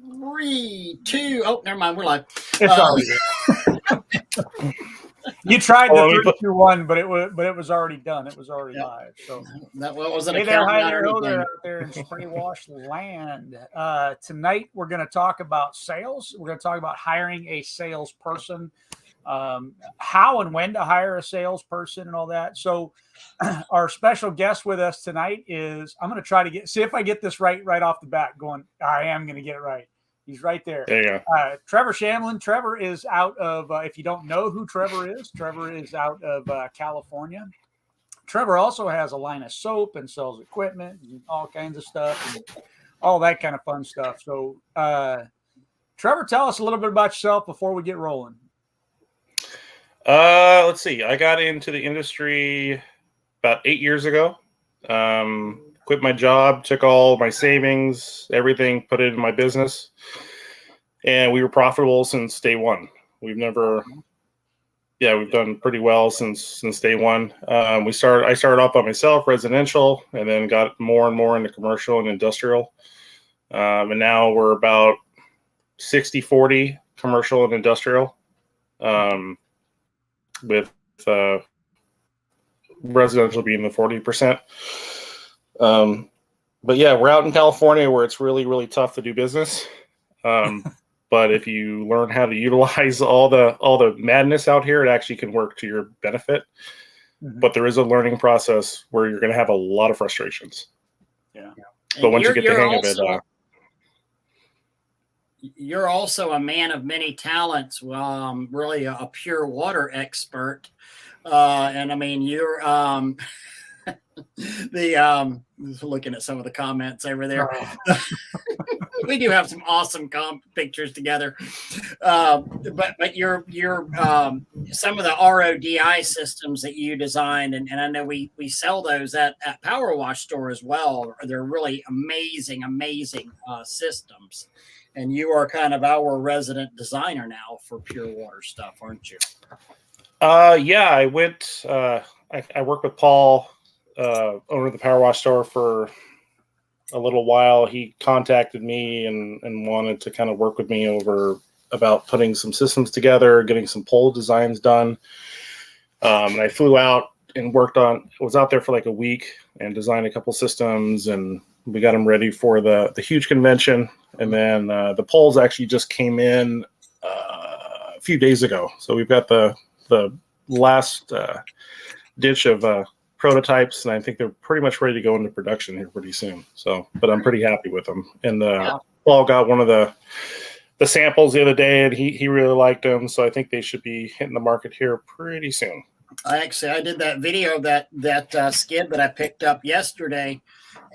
3, 2. Oh, never mind. We're live. It's already You tried the 3, 2, 1, but it was already done. It was already live. So that wasn't hey a there, hi countdown there, or hello there anything. out there in spray wash land. Tonight we're going to talk about sales. We're going to talk about hiring a salesperson, how and when to hire a salesperson, and all that. So our special guest with us tonight is, I'm going to try to see if I get this right off the bat. I am going to get it right. He's right there. There you go. Trevor Shamblin. Trevor is out of, if you don't know who Trevor is out of California. Trevor also has a line of soap and sells equipment and all kinds of stuff and all that kind of fun stuff. So, Trevor, tell us a little bit about yourself before we get rolling. Let's see. I got into the industry about 8 years ago. Quit my job, took all my savings, everything, put it in my business, and we were profitable since day one. We've done pretty well since day one. I started off by myself, residential, and then got more and more into commercial and industrial. And now we're about 60-40 commercial and industrial, with residential being the 40%. But yeah, we're out in California where it's really, really tough to do business. But if you learn how to utilize all the madness out here, it actually can work to your benefit. Mm-hmm. But there is a learning process where you're going to have a lot of frustrations. Yeah. But once you get the hang of it, you're also a man of many talents. Really a pure water expert. And I mean, you're looking at some of the comments over there. Oh. We do have some awesome pictures together. But you're some of the RODI systems that you designed, and I know we sell those at Power Wash Store as well. They're really amazing systems. And you are kind of our resident designer now for pure water stuff, aren't you? Yeah, I went. I worked with Paul, owner of the Power Wash Store, for a little while. He contacted me and wanted to kind of work with me about putting some systems together, getting some pole designs done. And I flew out and was out there for like a week and designed a couple systems, and we got them ready for the huge convention. And then the poles actually just came in a few days ago. So we've got the last ditch of prototypes, and I think they're pretty much ready to go into production here pretty soon. So, but I'm pretty happy with them. And Paul got one of the samples the other day, and he really liked them. So I think they should be hitting the market here pretty soon. I did that video of that skid that I picked up yesterday,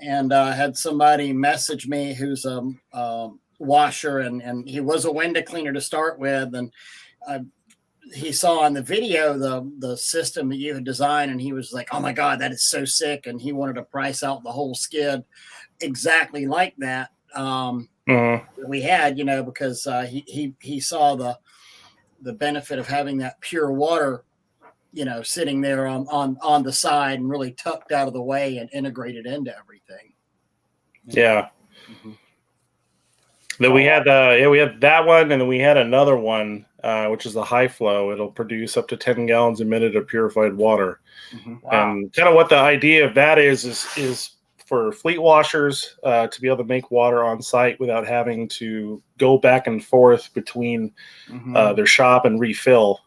and had somebody message me who's a washer, and he was a window cleaner to start with, and he saw on the video the system that you had designed, and he was like, "Oh my God, that is so sick!" And he wanted to price out the whole skid exactly like that. We had, because he saw the benefit of having that pure water, sitting there on the side and really tucked out of the way and integrated into everything. Yeah. Mm-hmm. Then we had that one, and then we had another one, which is the high flow. It'll produce up to 10 gallons a minute of purified water. Mm-hmm. Wow. And kind of what the idea of that is for fleet washers to be able to make water on site without having to go back and forth between their shop and refill,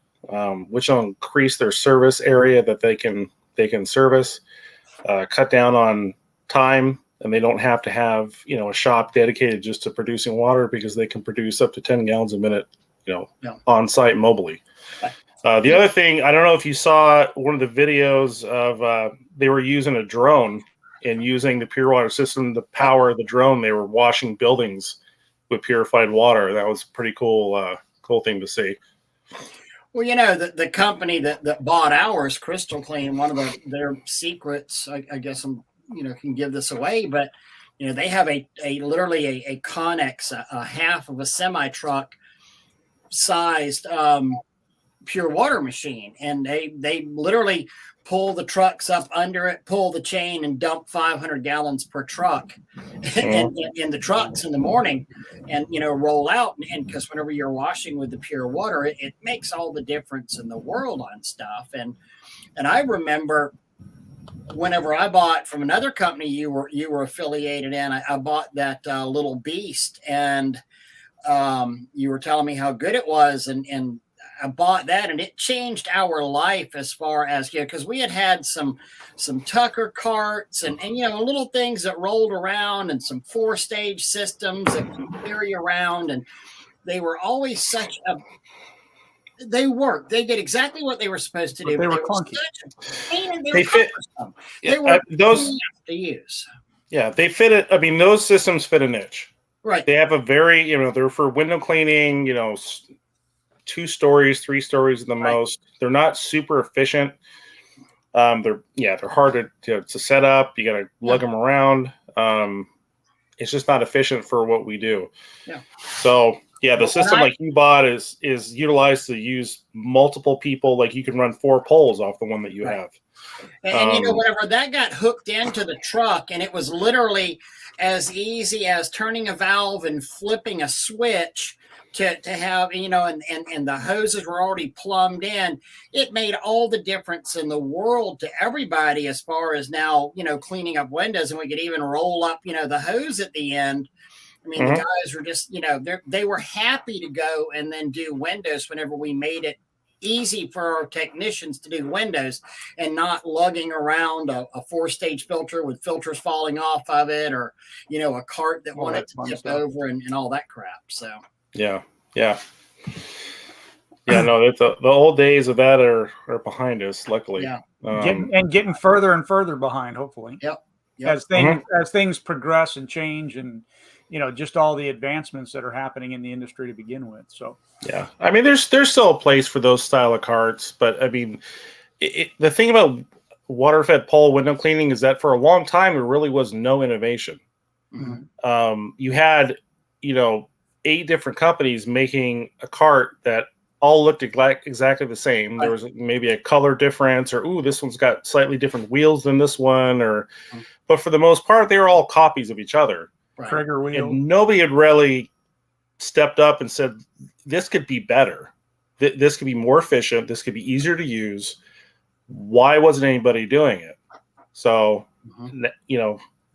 which will increase their service area that they can service, cut down on time. And they don't have to have, a shop dedicated just to producing water, because they can produce up to 10 gallons a minute, on site mobily. The other thing, I don't know if you saw one of the videos of they were using a drone and using the pure water system to power the drone. They were washing buildings with purified water. That was a pretty cool thing to see. Well, the company that bought ours, Crystal Clean, one of their secrets, I guess can give this away, but they have literally a Connex, a half of a semi truck sized pure water machine, and they literally pull the trucks up under it, pull the chain, and dump 500 gallons per truck in the trucks in the morning, and roll out. And because whenever you're washing with the pure water, it makes all the difference in the world on stuff. And I remember whenever I bought from another company you were affiliated in, I bought that little beast, and you were telling me how good it was, and I bought that, and it changed our life as far as because we had some Tucker carts and little things that rolled around, and some 4-stage systems that could carry around, and they were always such a they worked. They did exactly what they were supposed to do. They were clunky. They fit. They were those to use. Yeah, they fit it. I mean, those systems fit a niche. Right. They have a very, they're for window cleaning, 2 stories, 3 stories at the most. They're not super efficient. They're hard to set up. You got to lug them around. It's just not efficient for what we do. Yeah. So the system like you bought is utilized to use multiple people. Like you can run 4 poles off the one that you have. And whenever that got hooked into the truck, and it was literally as easy as turning a valve and flipping a switch to have, and the hoses were already plumbed in, it made all the difference in the world to everybody as far as now, cleaning up windows, and we could even roll up, the hose at the end. I mean, the guys were just, they were happy to go and then do windows whenever we made it easy for our technicians to do windows, and not lugging around a 4-stage filter with filters falling off of it, or, a cart that wanted to tip over and all that crap. So, no, the old days of that are behind us, luckily. Yeah. Getting further and further behind, hopefully. Yep. As things progress and change, and just all the advancements that are happening in the industry to begin with. So I mean, there's still a place for those style of carts, but I mean, the thing about water-fed pole window cleaning is that for a long time there really was no innovation. You had 8 different companies making a cart that all looked exactly the same. There was maybe a color difference, or this one's got slightly different wheels than this one, but for the most part they were all copies of each other. Trigger wheel. And nobody had really stepped up and said, this could be better. This could be more efficient. This could be easier to use. Why wasn't anybody doing it? So,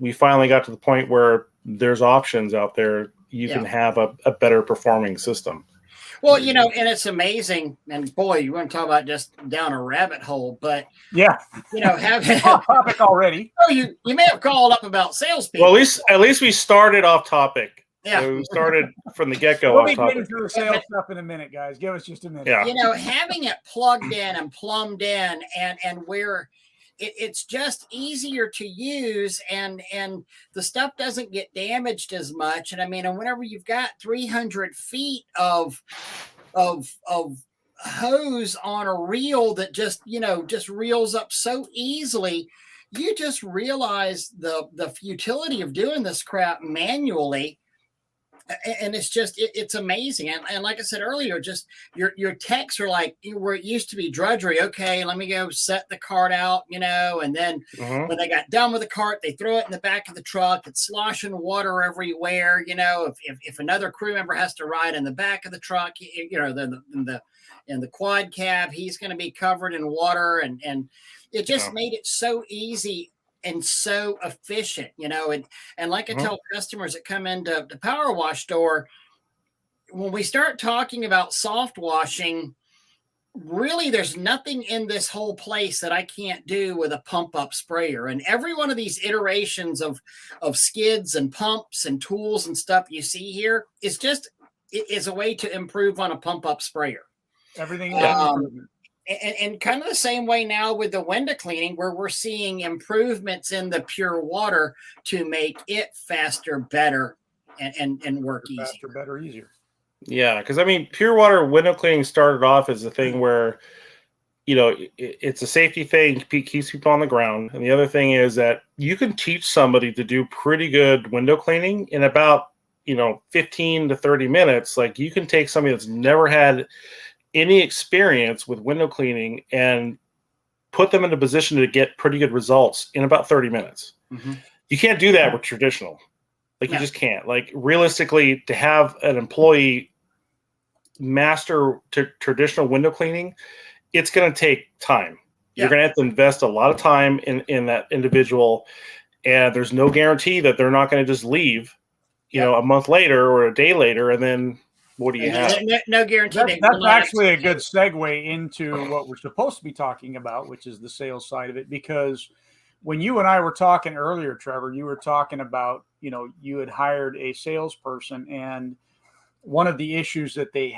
we finally got to the point where there's options out there. You can have a better performing system. Well, and it's amazing. And boy, you want to talk about just down a rabbit hole, but having topic already. Oh, you may have called up about salespeople. Well, at least we started off topic. Yeah, so we started from the get-go. We'll be getting to the sales stuff in a minute, guys. Give us just a minute. Yeah. Having it plugged in and plumbed in, and where it's just easier to use, and the stuff doesn't get damaged as much. And I mean, and whenever you've got 300 feet of hose on a reel that just reels up so easily, you just realize the futility of doing this crap manually. And it's just, it's amazing. And like I said earlier, just your techs are like, where it used to be drudgery. Okay, let me go set the cart out, and then when they got done with the cart, they throw it in the back of the truck. It's sloshing water everywhere. If another crew member has to ride in the back of the truck, in the quad cab, he's going to be covered in water. And it just made it so easy and so efficient, and like I tell customers that come into the power wash store, when we start talking about soft washing, really there's nothing in this whole place that I can't do with a pump up sprayer. And every one of these iterations of skids and pumps and tools and stuff you see here is a way to improve on a pump up sprayer. Everything and kind of the same way now with the window cleaning, where we're seeing improvements in the pure water to make it faster, better, and work easier. Faster, better, easier. Yeah, because I mean, pure water window cleaning started off as a thing where, it's a safety thing, keeps people on the ground. And the other thing is that you can teach somebody to do pretty good window cleaning in about, 15 to 30 minutes. Like, you can take somebody that's never had any experience with window cleaning and put them in a position to get pretty good results in about 30 minutes. Mm-hmm. You can't do that with traditional. Like, you just can't. Like, realistically, to have an employee master traditional window cleaning, it's going to take time. You're going to have to invest a lot of time in that individual, and there's no guarantee that they're not going to just leave, a month later or a day later, and then what do you have? No guarantee. That's actually a good segue into what we're supposed to be talking about, which is the sales side of it. Because when you and I were talking earlier, Trevor, you were talking about, you had hired a salesperson, and one of the issues that they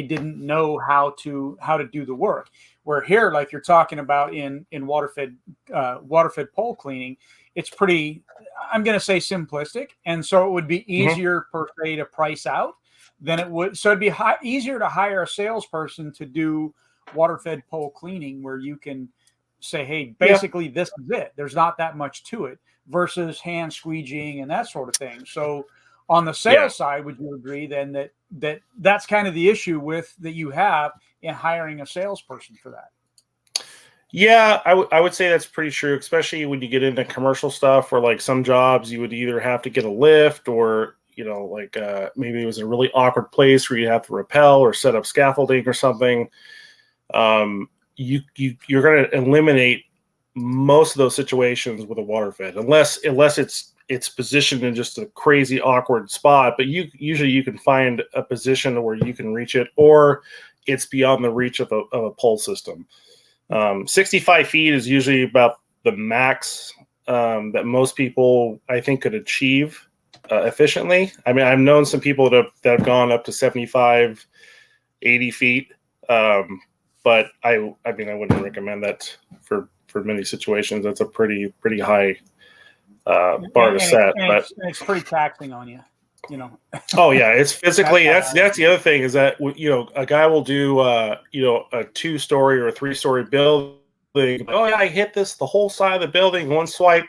didn't know how to do the work. Where here, like you're talking about in water-fed pole cleaning, it's pretty, I'm going to say, simplistic. And so it would be easier per se to price out than it would. So it'd be easier to hire a salesperson to do water-fed pole cleaning, where you can say, hey, basically this is it. There's not that much to it, versus hand squeegeeing and that sort of thing. So on the sales side, would you agree then that's kind of the issue that you have in hiring a salesperson for that? Yeah, I would say that's pretty true, especially when you get into commercial stuff, where like some jobs you would either have to get a lift, or maybe it was a really awkward place where you have to rappel or set up scaffolding or something. You're going to eliminate most of those situations with a water fed, unless it's positioned in just a crazy awkward spot. But usually you can find a position where you can reach it, or it's beyond the reach of a pole system. 65 feet is usually about the max that most people, I think, could achieve efficiently. I mean, I've known some people that have gone up to 75, 80 feet. But I wouldn't recommend that for many situations. That's a pretty high bar to set. But it's pretty taxing on you. Oh yeah, it's physically. That's the other thing, is that a guy will do a 2-story or a 3-story building. Oh yeah, I hit the whole side of the building one swipe,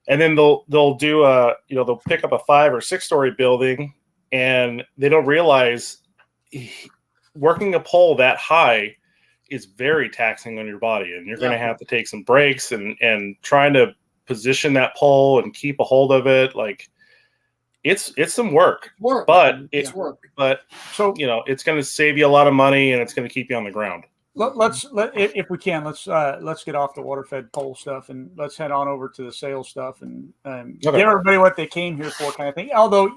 and then they'll do they'll pick up a 5 or 6-story building, and they don't realize working a pole that high is very taxing on your body, and you're going to have to take some breaks and trying to position that pole and keep a hold of it. Like, it's some work, but it's work. But so it's going to save you a lot of money, and it's going to keep you on the ground. If we can, let's get off the water-fed pole stuff, and let's head on over to the sales stuff, and give everybody what they came here for, kind of thing. Although,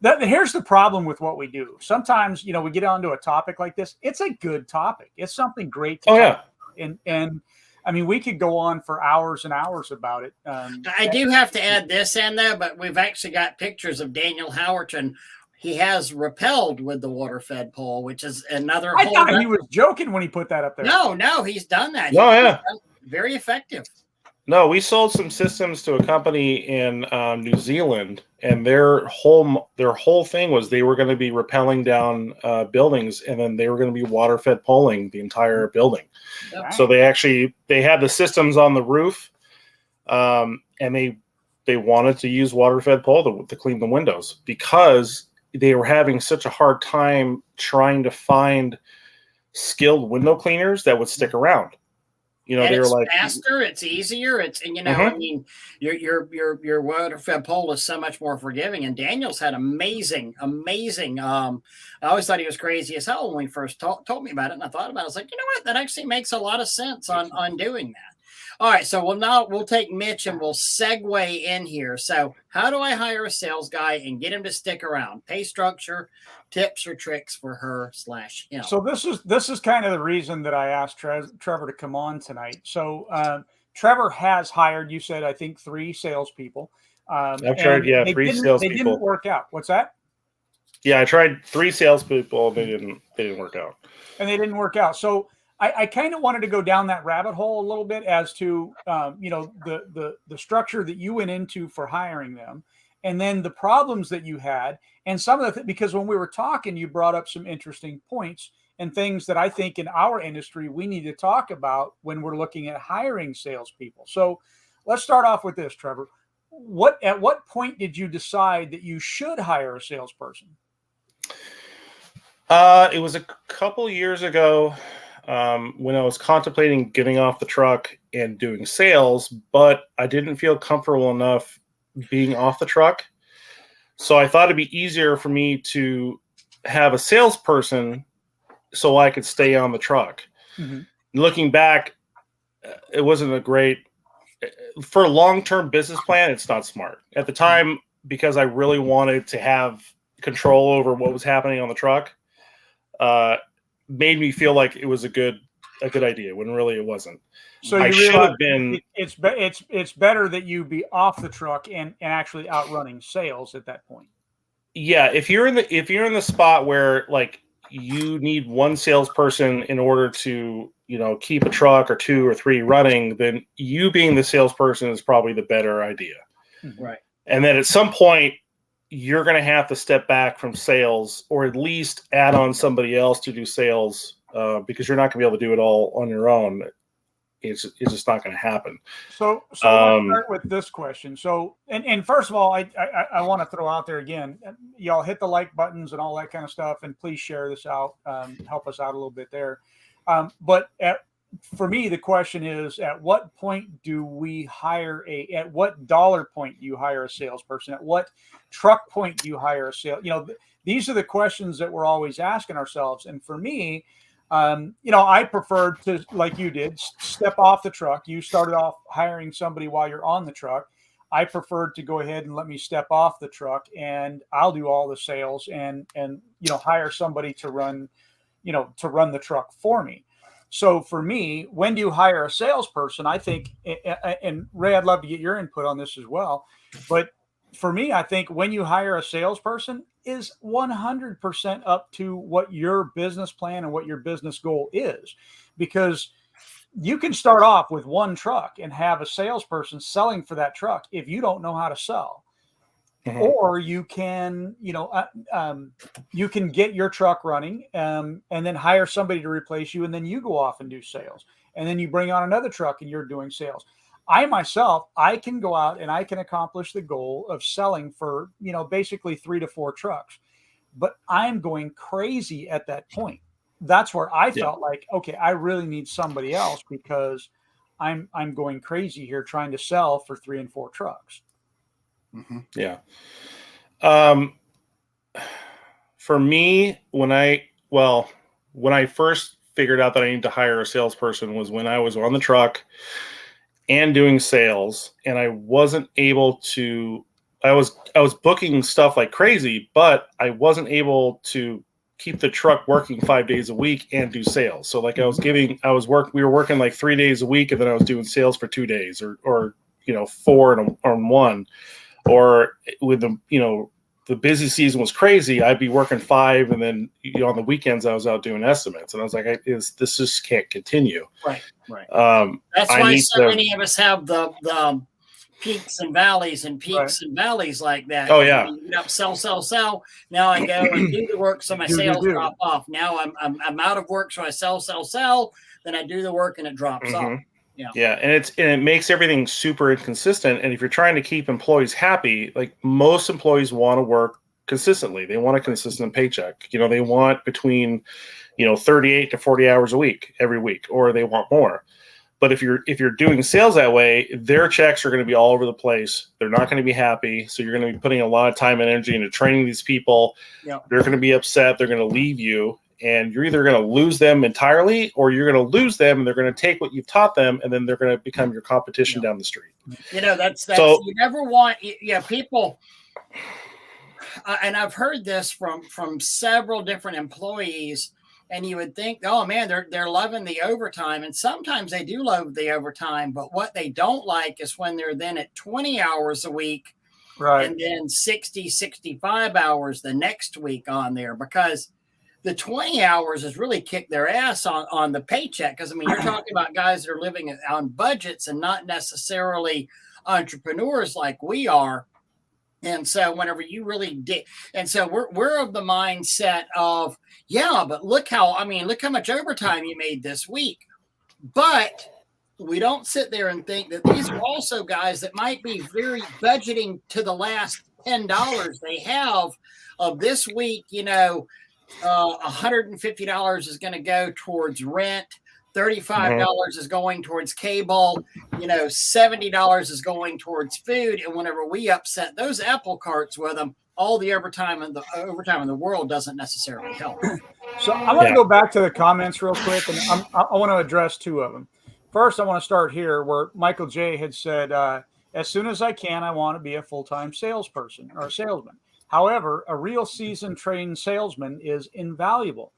here's the problem with what we do. Sometimes, we get onto a topic like this. It's a good topic. It's something great to talk about. And I mean, we could go on for hours and hours about it. I do have to add this in there, but we've actually got pictures of Daniel Howerton. He has rappelled with the water-fed pole, which is another. I thought he was joking when he put that up there. No, he's done that. Very effective. No, we sold some systems to a company in New Zealand, and their whole thing was they were going to be rappelling down buildings, and then they were going to be water-fed poling the entire building. Right. So they had the systems on the roof, and they wanted to use water-fed pole to clean the windows, because they were having such a hard time trying to find skilled window cleaners that would stick around. They were like, faster, it's easier, I mean, your water-fed pole is so much more forgiving. And Daniel's had amazing. I always thought he was crazy as hell when he first told me about it, and I thought about it. I was like, you know what? That actually makes a lot of sense on doing that. All right, so we'll take Mitch and we'll segue in here. So, how do I hire a sales guy and get him to stick around? Pay structure, tips or tricks for her/him. So this is kind of the reason that I asked Trevor to come on tonight. So Trevor has hired, you said, I think 3 salespeople. I've tried, 3 salespeople. They didn't work out. What's that? Yeah, I tried 3 salespeople. They didn't work out. And they didn't work out. So I kind of wanted to go down that rabbit hole a little bit as to the structure that you went into for hiring them, and then the problems that you had, and some of the because when we were talking, you brought up some interesting points and things that I think in our industry we need to talk about when we're looking at hiring salespeople. So let's start off with this, Trevor. At what point did you decide that you should hire a salesperson? It was a couple years ago. when I was contemplating getting off the truck and doing sales, but I didn't feel comfortable enough being off the truck. So I thought it'd be easier for me to have a salesperson so I could stay on the truck. Mm-hmm. Looking back, it wasn't a great, for a long-term business plan, it's not smart. At the time, because I really wanted to have control over what was happening on the truck, made me feel like it was a good idea when really it wasn't. So I you should realize have been. it's better that you be off the truck and actually outrunning sales at that point. Yeah, if you're in the spot where like you need one salesperson in order to, keep a truck or two or three running, then you being the salesperson is probably the better idea. Right. And then at some point you're going to have to step back from sales, or at least add on somebody else to do sales, because you're not going to be able to do it all on your own. It's just not going to happen. So let's start with this question. So, and first of all, I want to throw out there again, y'all hit the like buttons and all that kind of stuff, and please share this out, help us out a little bit there. But for me, the question is, at what point do we hire at what dollar point do you hire a salesperson? At what truck point do you hire a sales? These are the questions that we're always asking ourselves. And for me, I preferred to, like you did, step off the truck. You started off hiring somebody while you're on the truck. I preferred to go ahead and let me step off the truck, and I'll do all the sales and hire somebody to run the truck for me. So for me, when do you hire a salesperson? I think, and Ray, I'd love to get your input on this as well. But for me, I think when you hire a salesperson is 100% up to what your business plan and what your business goal is, because you can start off with one truck and have a salesperson selling for that truck if you don't know how to sell. Mm-hmm. Or you can, you can get your truck running, and then hire somebody to replace you, and then you go off and do sales, and then you bring on another truck and you're doing sales. I can go out and I can accomplish the goal of selling for, basically 3 to 4 trucks, but I'm going crazy at that point. That's where I felt like, okay, I really need somebody else, because I'm going crazy here trying to sell for 3 and 4 trucks. Mm-hmm. Yeah. For me, when I first figured out that I needed to hire a salesperson was when I was on the truck and doing sales, and I wasn't able to. I was booking stuff like crazy, but I wasn't able to keep the truck working 5 days a week and do sales. So like we were working like 3 days a week, and then I was doing sales for 2 days, or 4 on one. Or with the busy season was crazy, I'd be working 5, and then on the weekends I was out doing estimates, and I was like, this just can't continue. Right. That's why many of us have the peaks and valleys and valleys like that. Oh yeah. Sell. Now I go and do the work, so my sales drop off. Now I'm out of work, so I sell. Then I do the work and it drops off. Yeah, and it makes everything super inconsistent. And if you're trying to keep employees happy, like most employees want to work consistently. They want a consistent paycheck. They want between 38 to 40 hours a week every week, or they want more. But if you're doing sales that way, their checks are going to be all over the place. They're not going to be happy. So you're going to be putting a lot of time and energy into training these people. Yep. They're going to be upset. They're going to leave you. And you're either going to lose them entirely, or you're going to lose them and they're going to take what you've taught them, and then they're going to become your competition down the street. That's so, you never want, people. And I've heard this from several different employees, and you would think, oh man, they're loving the overtime. And sometimes they do love the overtime, but what they don't like is when they're then at 20 hours a week, right, and then 60, 65 hours the next week on there, because the 20 hours has really kicked their ass on the paycheck. Because, you're talking about guys that are living on budgets and not necessarily entrepreneurs like we are. And so whenever you really did, and so we're of the mindset of, but look how much overtime you made this week. But we don't sit there and think that these are also guys that might be very budgeting to the last $10 they have of this week, $150 is going to go towards rent. $35 is going towards cable, $70 is going towards food. And whenever we upset those apple carts with them, all the overtime in the world doesn't necessarily help. So I want to go back to the comments real quick, and I want to address two of them. First, I want to start here where Michael J had said, as soon as I can, I want to be a full-time salesperson or a salesman. However, a real seasoned trained salesman is invaluable.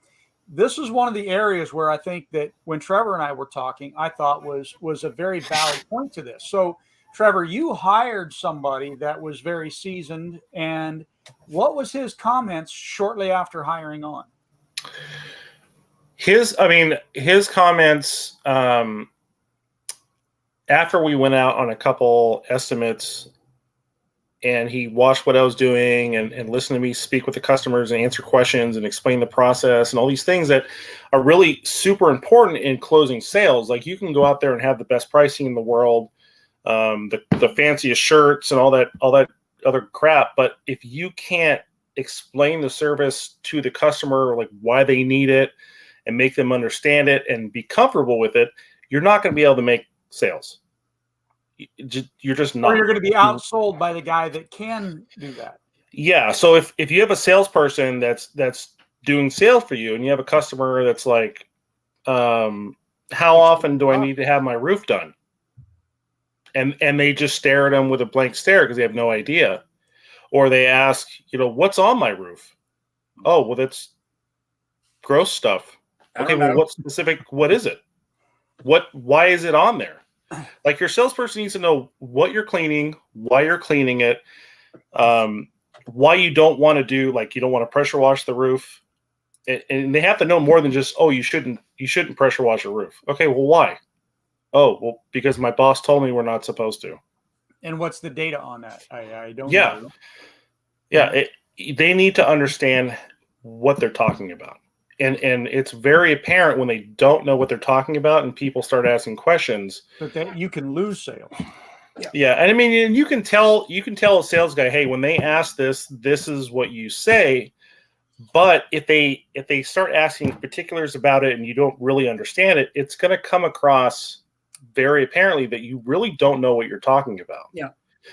This is one of the areas where I think that when Trevor and I were talking, I thought was a very valid point to this. So, Trevor, you hired somebody that was very seasoned, and what was his comments shortly after hiring on? His comments after we went out on a couple estimates and he watched what I was doing and listened to me speak with the customers and answer questions and explain the process and all these things that are really super important in closing sales. Like, you can go out there and have the best pricing in the world, the fanciest shirts and all that other crap. But if you can't explain the service to the customer, like why they need it and make them understand it and be comfortable with it, you're not going to be able to make sales. You're just not. Or you're going to be outsold by the guy that can do that. Yeah. So if you have a salesperson that's doing sales for you and you have a customer that's like, how often do I need to have my roof done? And they just stare at them with a blank stare because they have no idea. Or they ask, what's on my roof? Oh, well, that's gross stuff. Okay, well, what is it? Why is it on there? Like, your salesperson needs to know what you're cleaning, why you're cleaning it, why you don't want to do, like, you don't want to pressure wash the roof. And they have to know more than just, you shouldn't pressure wash a roof. Okay, well, why? Oh, well, because my boss told me we're not supposed to. And what's the data on that? I don't know. Yeah, they need to understand what they're talking about. And it's very apparent when they don't know what they're talking about and people start asking questions. But you can lose sales. Yeah. And I mean, you can tell a sales guy, hey, when they ask this is what you say. But if they start asking particulars about it and you don't really understand it, it's going to come across very apparently that you really don't know what you're talking about. Yeah.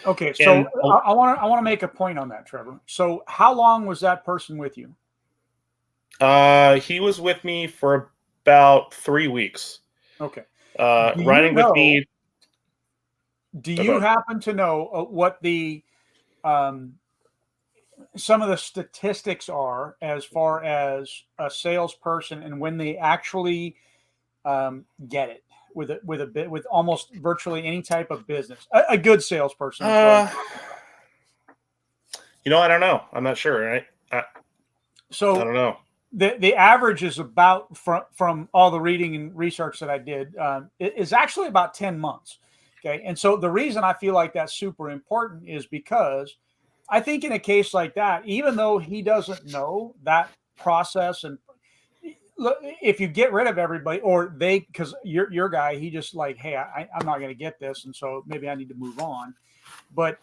Okay. So I want to make a point on that, Trevor. So how long was that person with you? He was with me for about 3 weeks. Okay. Riding with me. Do you happen to know what the some of the statistics are as far as a salesperson and when they actually get it with almost virtually any type of business? A good salesperson. I don't know. I'm not sure. Right? I don't know. The average is about from all the reading and research that I did is actually about 10 months. Okay. And so the reason I feel like that's super important is because I think in a case like that, even though he doesn't know that process, and look, if you get rid of everybody because your guy, he just like, hey, I'm not going to get this. And so maybe I need to move on. But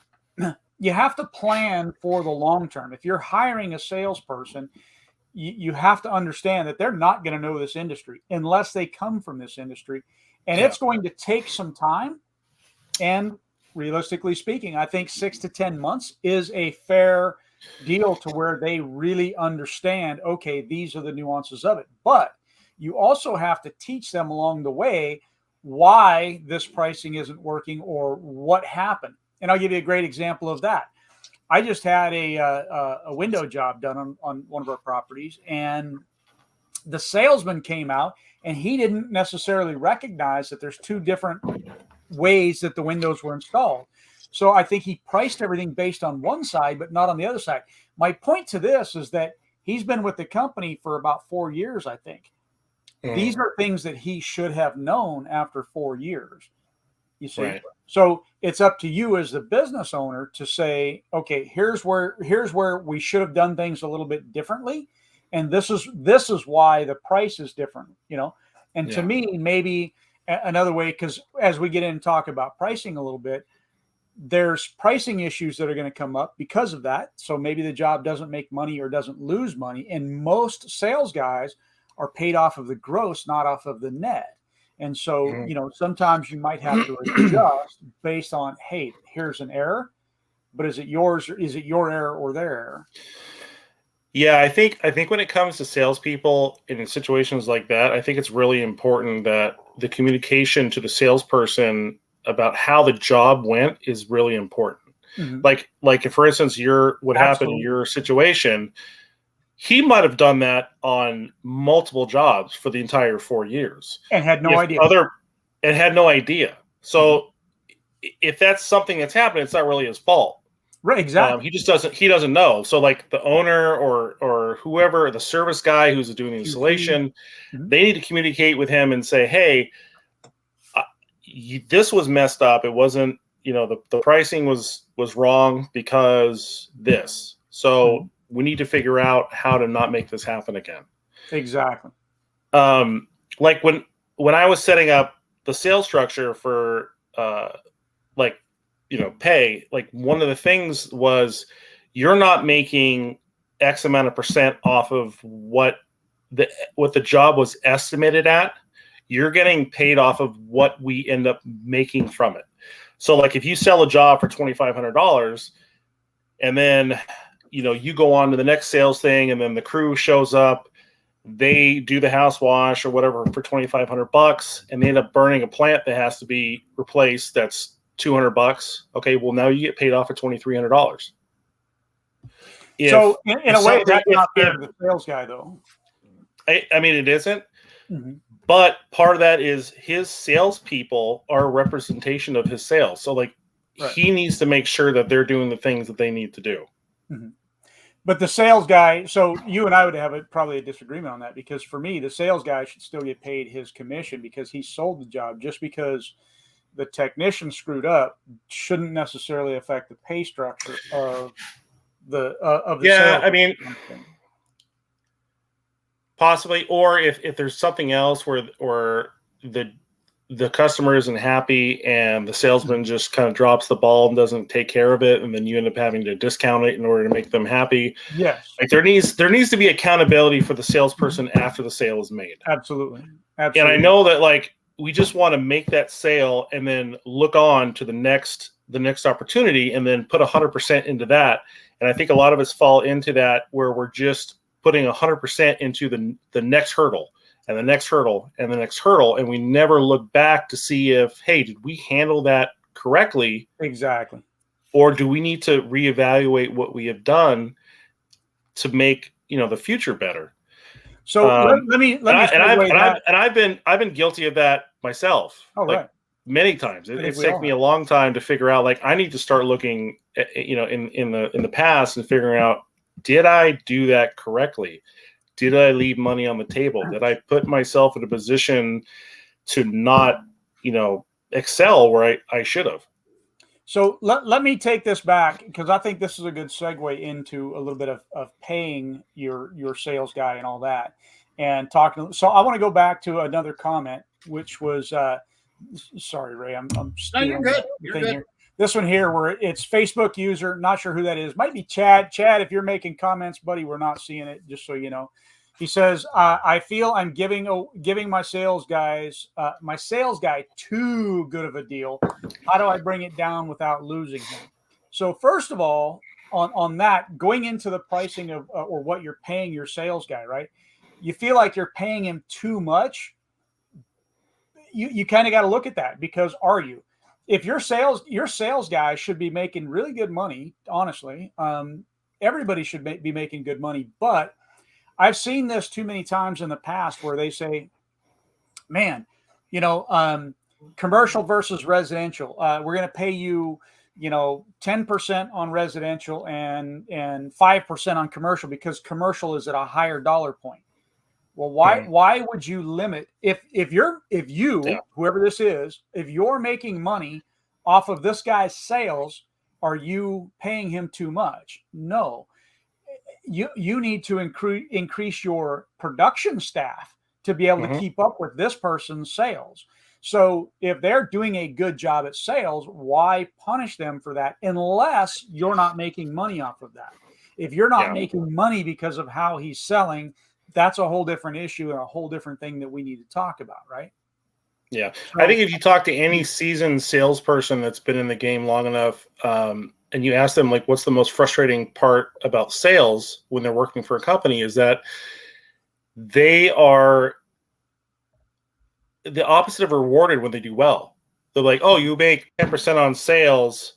you have to plan for the long term. If you're hiring a salesperson, you have to understand that they're not going to know this industry unless they come from this industry. And it's going to take some time. And realistically speaking, I think 6 to 10 months is a fair deal to where they really understand, okay, these are the nuances of it. But you also have to teach them along the way why this pricing isn't working or what happened. And I'll give you a great example of that. I just had a window job done on one of our properties, and the salesman came out and he didn't necessarily recognize that there's two different ways that the windows were installed. So I think he priced everything based on one side, but not on the other side. My point to this is that he's been with the company for about 4 years, I think. These are things that he should have known after 4 years. You see? Right. So it's up to you as the business owner to say, okay, here's where we should have done things a little bit differently. And this is why the price is different, And to me, maybe another way, because as we get in and talk about pricing a little bit, there's pricing issues that are going to come up because of that. So maybe the job doesn't make money or doesn't lose money. And most sales guys are paid off of the gross, not off of the net. And so, you know, sometimes you might have to adjust based on, hey, here's an error, but is it yours, or is it your error or their error? Yeah, I think when it comes to salespeople in situations like that, I think it's really important that the communication to the salesperson about how the job went is really important. Mm-hmm. Like if, for instance, what happened in your situation, he might have done that on multiple jobs for the entire 4 years and had no idea. And had no idea. So if that's something that's happened, it's not really his fault. Right, exactly. He doesn't know. So like the owner or whoever, the service guy who's doing the installation, they need to communicate with him and say, hey, this was messed up. It wasn't, you know, the pricing was wrong because this. So we need to figure out how to not make this happen again. Exactly. Like when I was setting up the sales structure for pay, like one of the things was you're not making X amount of percent off of what the job was estimated at. You're getting paid off of what we end up making from it. So like if you sell a job for $2,500 and then, you know, you go on to the next sales thing and then the crew shows up, they do the house wash or whatever for $2,500 and they end up burning a plant that has to be replaced. That's $200. Okay. Well, now you get paid off for $2,300. So in a way, that's not fair to the sales guy though. I mean, it isn't. But part of that is his salespeople are a representation of his sales. So like he needs to make sure that they're doing the things that they need to do. But the sales guy, so you and I would have probably a disagreement on that, because for me, the sales guy should still get paid his commission because he sold the job. Just because the technician screwed up shouldn't necessarily affect the pay structure of the sales. I mean, possibly, or if there's something else where the customer isn't happy and the salesman just kind of drops the ball and doesn't take care of it, and then you end up having to discount it in order to make them happy. Yes. Like there needs to be accountability for the salesperson after the sale is made. Absolutely. And I know that like we just want to make that sale and then look on to the next opportunity and then put 100% into that. And I think a lot of us fall into that where we're just putting 100% into the next hurdle and the next hurdle and the next hurdle. And we never look back to see if, hey, did we handle that correctly? Exactly. Or do we need to reevaluate what we have done to make, the future better? So let me. I've been guilty of that myself. Oh, right. Many times. It's taken me a long time to figure out, like, I need to start looking at, in the past and figuring out, did I do that correctly? Did I leave money on the table? Did I put myself in a position to not, excel where I should have? So let me take this back, because I think this is a good segue into a little bit of paying your sales guy and all that, and talking. So I want to go back to another comment, which was, sorry, Ray, I'm no, you're good. You're good. Here. This one here, where it's Facebook user, not sure who that is. Might be Chad. Chad, if you're making comments, buddy, we're not seeing it, just so you know. He says, I feel I'm giving my sales guy too good of a deal. How do I bring it down without losing him? So first of all, on that, going into the pricing of or what you're paying your sales guy, right? You feel like you're paying him too much. You kind of got to look at that, because are you? If your sales guy should be making really good money, honestly, everybody should be making good money. But I've seen this too many times in the past where they say, man, commercial versus residential, we're going to pay you, 10% on residential and 5% on commercial, because commercial is at a higher dollar point. Well, why would you limit if whoever this is, if you're making money off of this guy's sales, are you paying him too much? No. You need to increase your production staff to be able to keep up with this person's sales. So if they're doing a good job at sales, why punish them for that unless you're not making money off of that? If you're not making money because of how he's selling, that's a whole different issue and a whole different thing that we need to talk about, right? Yeah. I think if you talk to any seasoned salesperson that's been in the game long enough, and you ask them, like, what's the most frustrating part about sales when they're working for a company, is that they are the opposite of rewarded when they do well. They're like, oh, you make 10% on sales.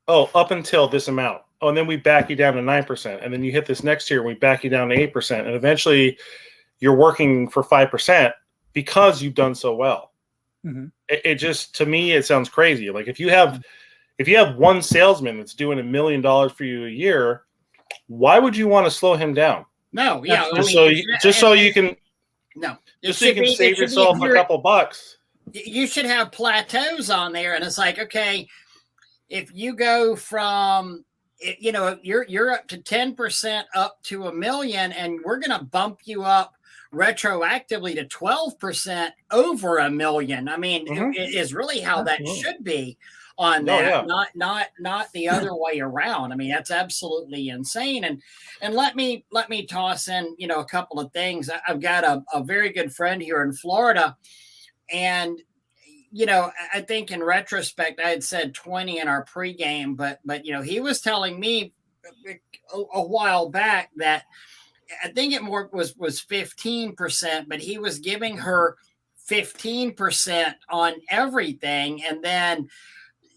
Oh, up until this amount. Oh, and then we back you down to 9%. And then you hit this next year, we back you down to 8%. And eventually you're working for 5% because you've done so well. Mm-hmm. It just, to me, it sounds crazy. Like if you have one salesman that's doing $1 million for you a year, why would you want to slow him down? No, yeah. Just so you can save yourself a couple bucks. You should have plateaus on there, and it's like, okay, if you go from, you're up to 10% up to $1 million, and we're going to bump you up retroactively to 12% over $1 million. I mean, it is really how that should be on that, not the other way around. I mean, that's absolutely insane. And let me toss in, a couple of things. I've got a very good friend here in Florida, and I think in retrospect, I had said 20 in our pregame, but he was telling me a while back that I think it was 15%, but he was giving her 15% on everything. And then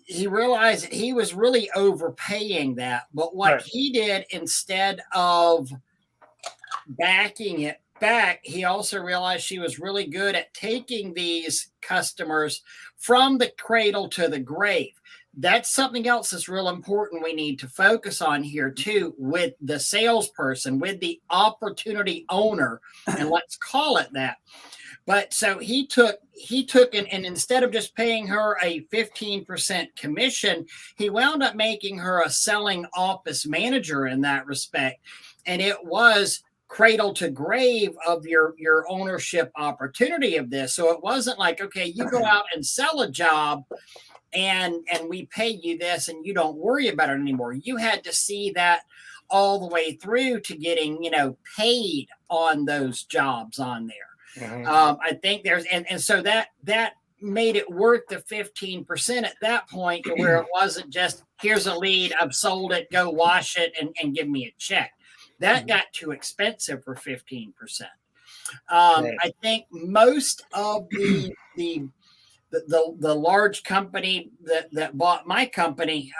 he realized that he was really overpaying that. But what he did, instead of backing it back, he also realized she was really good at taking these customers from the cradle to the grave. That's something else that's real important we need to focus on here too, with the salesperson, with the opportunity owner, and let's call it that. But so he took and instead of just paying her a 15% commission, he wound up making her a selling office manager in that respect. And it was cradle to grave of your ownership opportunity of this. So it wasn't like, okay, you go out and sell a job and we pay you this and you don't worry about it anymore. You had to see that all the way through to getting, paid on those jobs on there. Mm-hmm. I think there's, and so that made it worth the 15% at that point, to where it wasn't just, here's a lead, I've sold it, go wash it and give me a check. That got too expensive for 15%. I think most of the large company that bought my company,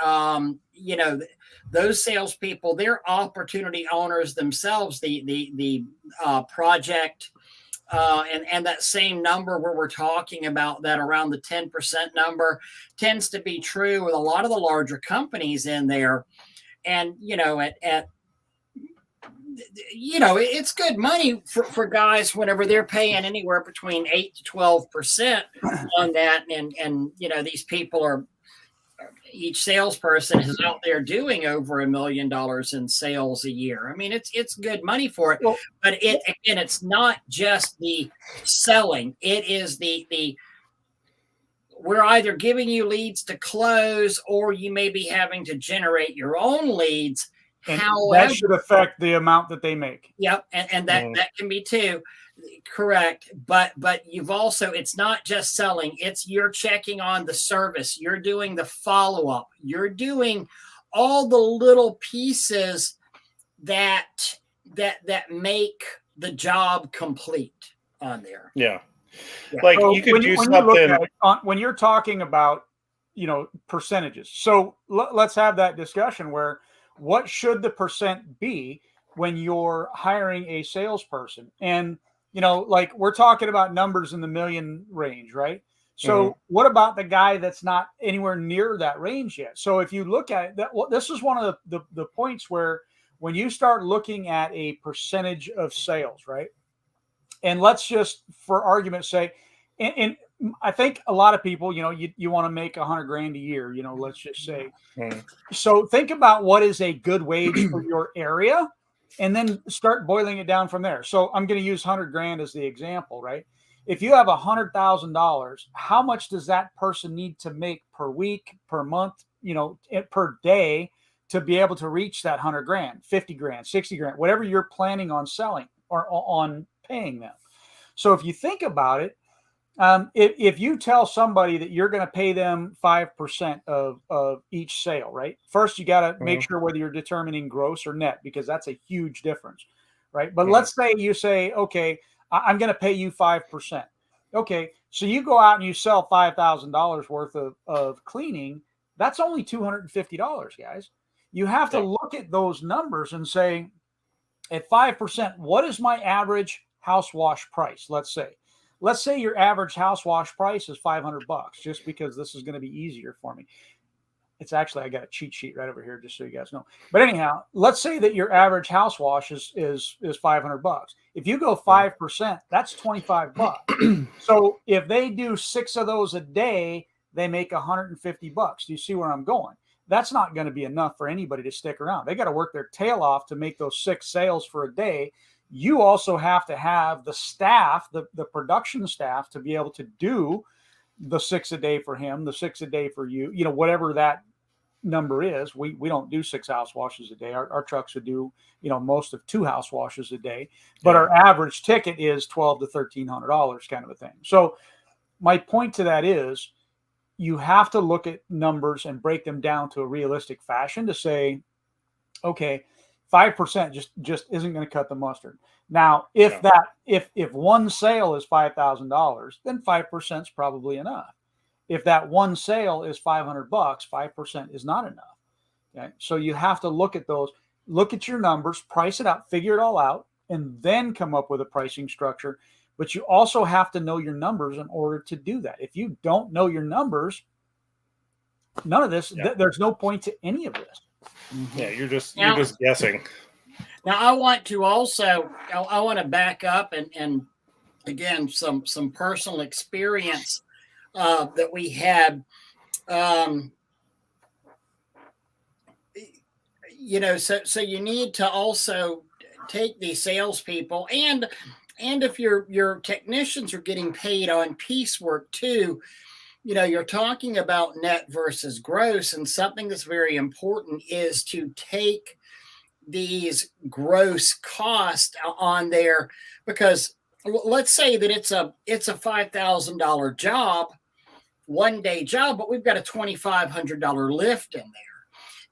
those salespeople, they're opportunity owners themselves. The project and that same number where we're talking about, that around the 10% number, tends to be true with a lot of the larger companies in there. And it's good money for guys whenever they're paying anywhere between 8 to 12% on that. And these people are, each salesperson is out there doing over $1 million in sales a year. I mean, it's good money for it, but it's not just the selling. It is we're either giving you leads to close, or you may be having to generate your own leads. And that should affect the amount that they make. Yep. And that can be too. Correct. But you've also, it's not just selling, it's you're checking on the service. You're doing the follow-up. You're doing all the little pieces that make the job complete on there. Yeah. Like, so you could do something. When you're talking about, percentages. So let's have that discussion where, what should the percent be when you're hiring a salesperson? And, like, we're talking about numbers in the million range, right? So what about the guy that's not anywhere near that range yet? So if you look at that, this is one of the points where, when you start looking at a percentage of sales, right? And let's just, for argument's sake, and I think a lot of people, you want to make $100,000 a year, let's just say. So think about what is a good wage for your area, and then start boiling it down from there. So I'm going to use $100,000 as the example, right? if you have $100,000, how much does that person need to make per week, per month, per day to be able to reach that 100 grand, 50 grand, 60 grand, whatever you're planning on selling or on paying them? So if you think about it, if you tell somebody that you're going to pay them 5% of each sale, right? First, you got to make sure whether you're determining gross or net, because that's a huge difference, right? But let's say you say, okay, I'm going to pay you 5%. Okay, so you go out and you sell $5,000 worth of cleaning. That's only $250, guys. You have to look at those numbers and say, at 5%, what is my average house wash price? Let's say your average house wash price is $500, just because this is going to be easier for me. It's actually, I got a cheat sheet right over here, just so you guys know. But anyhow, let's say that your average house wash is $500. If you go 5%, that's $25. So if they do 6 of those a day, they make $150. Do you see where I'm going? That's not going to be enough for anybody to stick around. They got to work their tail off to make those 6 sales for a day. You also have to have the staff, the production staff, to be able to do the 6 a day for him, the 6 a day for you, whatever that number is. We don't do 6 house washes a day. Our trucks would do, most of 2 house washes a day, but our average ticket is $1,200 to $1,300 kind of a thing. So my point to that is, you have to look at numbers and break them down to a realistic fashion to say, okay, 5% just isn't going to cut the mustard. Now, if one sale is $5,000, then 5% is probably enough. If that one sale is $500, 5% is not enough. Okay, so you have to look at those, look at your numbers, price it out, figure it all out, and then come up with a pricing structure. But you also have to know your numbers in order to do that. If you don't know your numbers, none of this, there's no point to any of this. Yeah, you're just guessing. Now, I want to back up and again, some personal experience that we had. So you need to also take these salespeople, and if your technicians are getting paid on piecework too, you're talking about net versus gross, and something that's very important is to take these gross costs on there, because let's say that it's a $5,000 job, 1 day job, but we've got a $2,500 lift in there.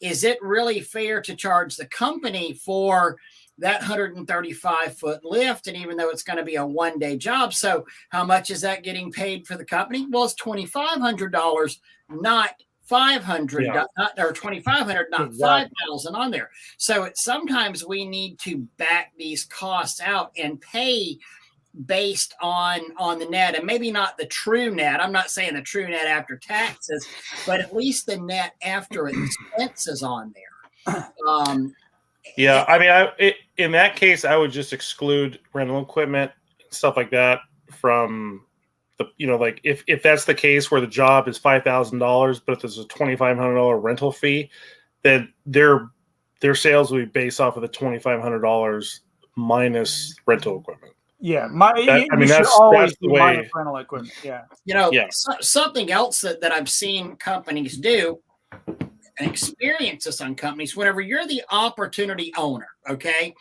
Is it really fair to charge the company for that 135-foot lift? And even though it's going to be a 1 day job, so how much is that getting paid for the company? Well, it's $2,500, not $500, or $2,500, not $5,000 on there. So sometimes we need to back these costs out and pay based on the net, and maybe not the true net. I'm not saying the true net after taxes, but at least the net after expenses on there. In that case, I would just exclude rental equipment, stuff like that from the, like if that's the case where the job is $5,000, but if there's a $2,500 rental fee, then their sales will be based off of the $2,500 minus rental equipment. Yeah, that's the way. Rental equipment. Something else that I've seen companies do, and experience this on companies, whenever you're the opportunity owner, okay,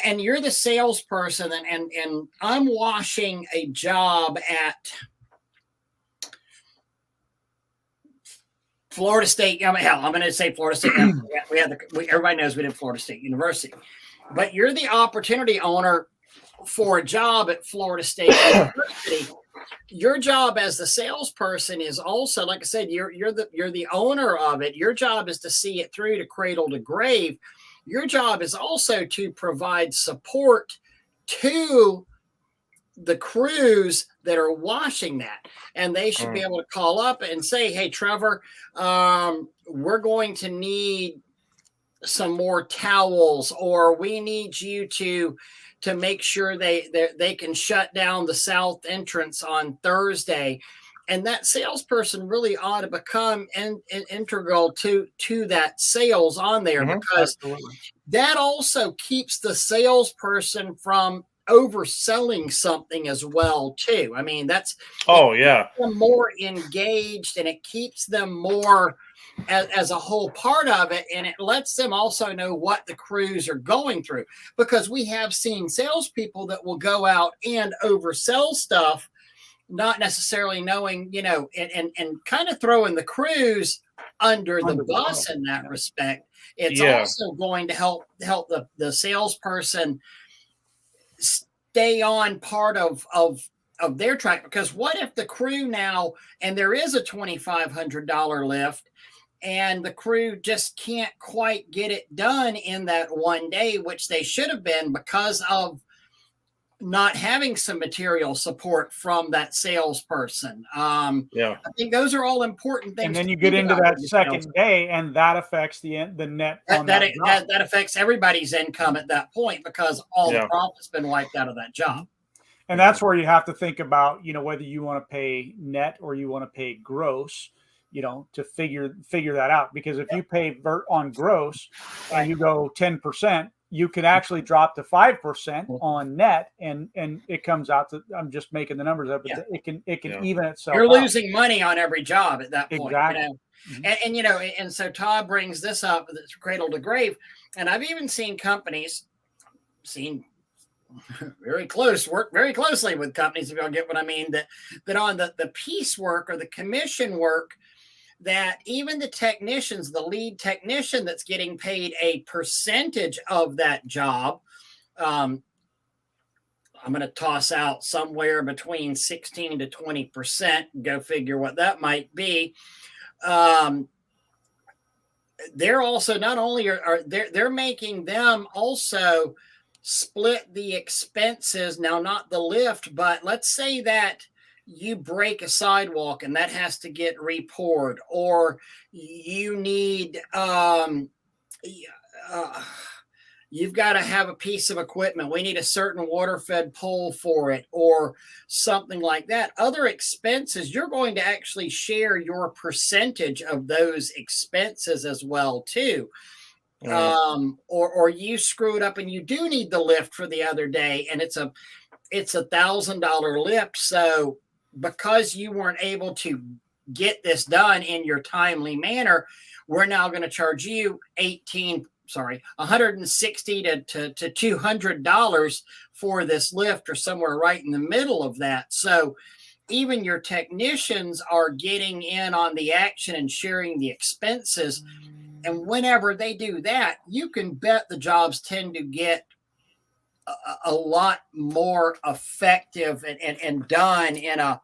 and you're the salesperson, and I'm washing a job at Florida State. I'm going to say Florida State. Everybody knows we did Florida State University, but you're the opportunity owner for a job at Florida State University. Your job as the salesperson is also, like I said, you're the owner of it. Your job is to see it through to cradle to grave. Your job is also to provide support to the crews that are washing that, and they should be able to call up and say, "Hey, Trevor, we're going to need some more towels, or we need you to make sure they can shut down the south entrance on Thursday." And that salesperson really ought to become integral to that sales on there, because that also keeps the salesperson from overselling something as well too. I mean, that's yeah, them more engaged, and it keeps them more as a whole part of it, and it lets them also know what the crews are going through, because we have seen salespeople that will go out and oversell stuff, not necessarily knowing, and kind of throwing the crews under the bus in that respect. It's also going to help the salesperson stay on part of their track, because what if the crew now, and there is a $2,500 lift, and the crew just can't quite get it done in that one day, which they should have been, because of not having some material support from that salesperson. I think those are all important things. And then you get into that second day, and that affects the net. That affects everybody's income at that point, because all the profit's been wiped out of that job. And that's where you have to think about, whether you want to pay net or you want to pay gross, to figure that out. Because if you pay on gross and you go 10%, you can actually drop to 5% on net, and it comes out to, I'm just making the numbers up, but it can even itself. You're losing money on every job at that point. Exactly. And so Todd brings this up, that's cradle to grave. And I've even seen companies work very closely with companies, if y'all get what I mean, that on the piece work or the commission work, that even the technicians, the lead technician that's getting paid a percentage of that job, I'm going to toss out somewhere between 16 to 20%, go figure what that might be. They're also, not only they're making them also split the expenses. Now, not the lift, but let's say that you break a sidewalk and that has to get re-poured, or you need, you've got to have a piece of equipment. We need a certain water-fed pole for it, or something like that. Other expenses, you're going to actually share your percentage of those expenses as well too. Or you screw it up and you do need the lift for the other day, and it's $1,000 lift. So because you weren't able to get this done in your timely manner, we're now going to charge you $160 to $200 for this lift, or somewhere right in the middle of that. So even your technicians are getting in on the action and sharing the expenses. And whenever they do that, you can bet the jobs tend to get a lot more effective and done in a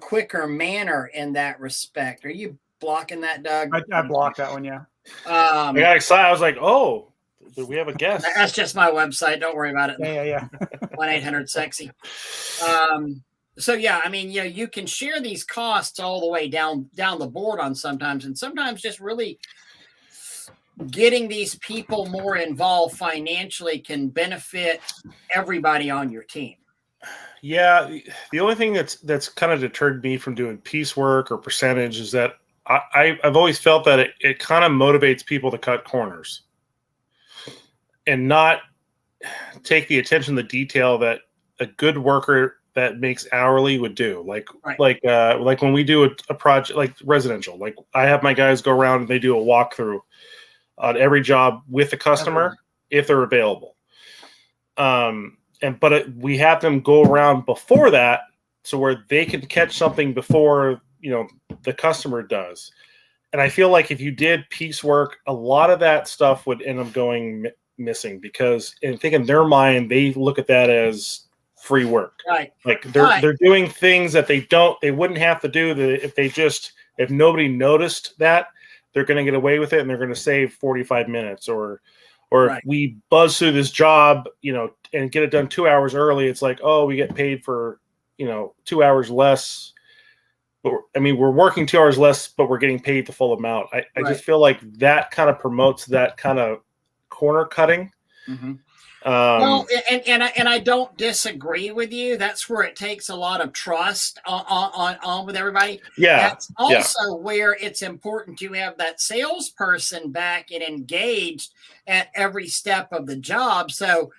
quicker manner in that respect. Are you blocking that, Doug? I blocked that one, yeah. I got excited. I was like, oh, do we have a guest? That's just my website. Don't worry about it. Yeah. 1-800-SEXY. So yeah, I mean, you can share these costs all the way down the board on sometimes, and sometimes just really getting these people more involved financially can benefit everybody on your team. Yeah, the only thing that's kind of deterred me from doing piecework or percentage is that I've always felt that it kind of motivates people to cut corners and not take the attention to detail that a good worker that makes hourly would do. Like when we do a project like residential, like I have my guys go around and they do a walkthrough on every job with the customer if they're available. But we have them go around before that, so where they can catch something before the customer does. And I feel like if you did piecework, a lot of that stuff would end up going missing, because I think in their mind they look at that as free work. Right. Like they're doing things that they wouldn't have to do if nobody noticed that, they're going to get away with it and they're going to save 45 minutes or if we buzz through this job, and get it done 2 hours early, it's like, oh, we get paid for, 2 hours less. But we're working 2 hours less, but we're getting paid the full amount. I just feel like that kind of promotes that kind of corner cutting. Mm-hmm. Well, and I don't disagree with you. That's where it takes a lot of trust on with everybody. Yeah. That's also where it's important to have that salesperson back and engaged at every step of the job. So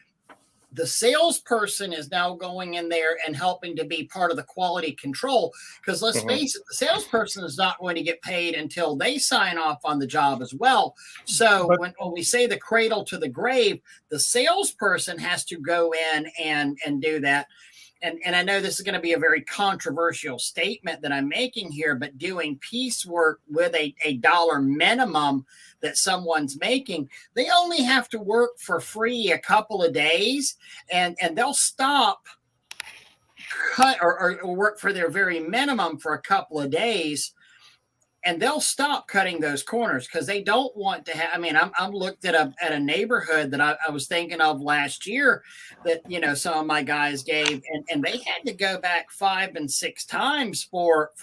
the salesperson is now going in there and helping to be part of the quality control, because let's face it, the salesperson is not going to get paid until they sign off on the job as well. So when we say the cradle to the grave, the salesperson has to go in and do that. And I know this is going to be a very controversial statement that I'm making here, but doing piecework with a dollar minimum that someone's making, they only have to work for free a couple of days, and they'll stop cut or work for their very minimum for a couple of days, and they'll stop cutting those corners because they don't want to have. I mean, I'm looked at a neighborhood that I was thinking of last year that, you know, some of my guys gave, and they had to go back 5 and 6 times for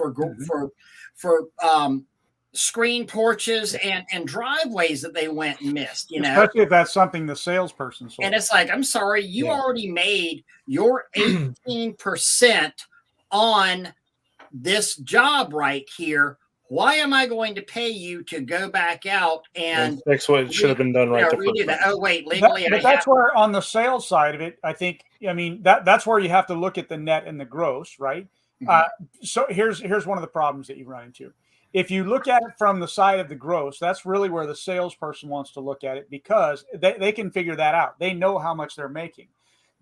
screen porches and driveways that they went and missed. You know, especially if that's something the salesperson sold. And it's like, I'm sorry, you already made your 18% on this job right here. Why am I going to pay you to go back out and fix what should have been done right? Redo that. Oh wait, legally, but that's where on the sales side of it, I think. I mean, that's where you have to look at the net and the gross, right? Mm-hmm. So here's one of the problems that you run into. If you look at it from the side of the gross, that's really where the salesperson wants to look at it, because they can figure that out. They know how much they're making.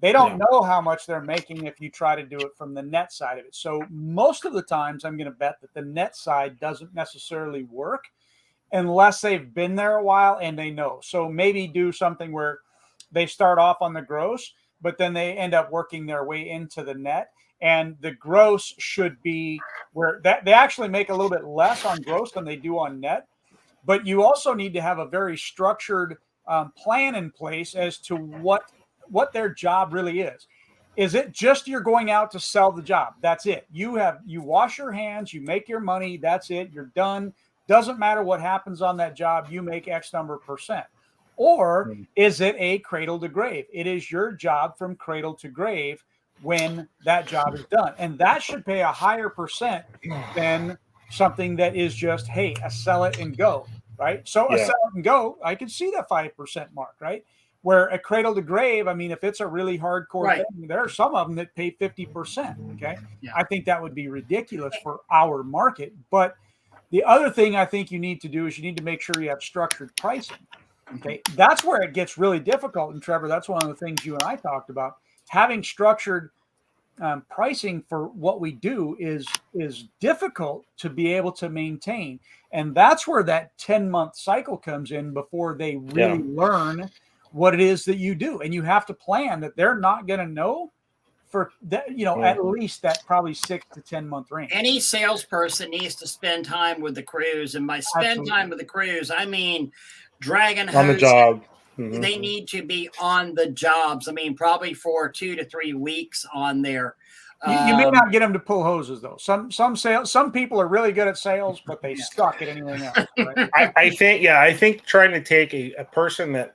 They don't know how much they're making if you try to do it from the net side of it. So most of the times I'm going to bet that the net side doesn't necessarily work unless they've been there a while and they know. So maybe do something where they start off on the gross, but then they end up working their way into the net. And the gross should be where that they actually make a little bit less on gross than they do on net. But you also need to have a very structured plan in place as to what their job really is. Is it just you're going out to sell the job? That's it. You wash your hands, you make your money. That's it. You're done. Doesn't matter what happens on that job. You make X number %. Or is it a cradle to grave? It is your job from cradle to grave when that job is done. And that should pay a higher % than something that is just, hey, a sell it and go, right? So a sell it and go, I can see the 5% mark, right? Where a cradle to grave, I mean, if it's a really hardcore thing, there are some of them that pay 50%. Okay. Yeah. I think that would be ridiculous for our market. But the other thing I think you need to do is you need to make sure you have structured pricing. Okay. That's where it gets really difficult. And Trevor, that's one of the things you and I talked about. Having structured pricing for what we do is difficult to be able to maintain. And that's where that 10-month cycle comes in before they really learn what it is that you do. And you have to plan that they're not going to know for that, you know, at least that probably 6 to 10 month range. Any salesperson needs to spend time with the crews. And by spend time with the crews, I mean, dragging hose on the job. Mm-hmm. They need to be on the jobs. I mean, probably for 2 to 3 weeks on there. You may not get them to pull hoses though. Some people are really good at sales, but they suck at anything else. Right? I think trying to take a person that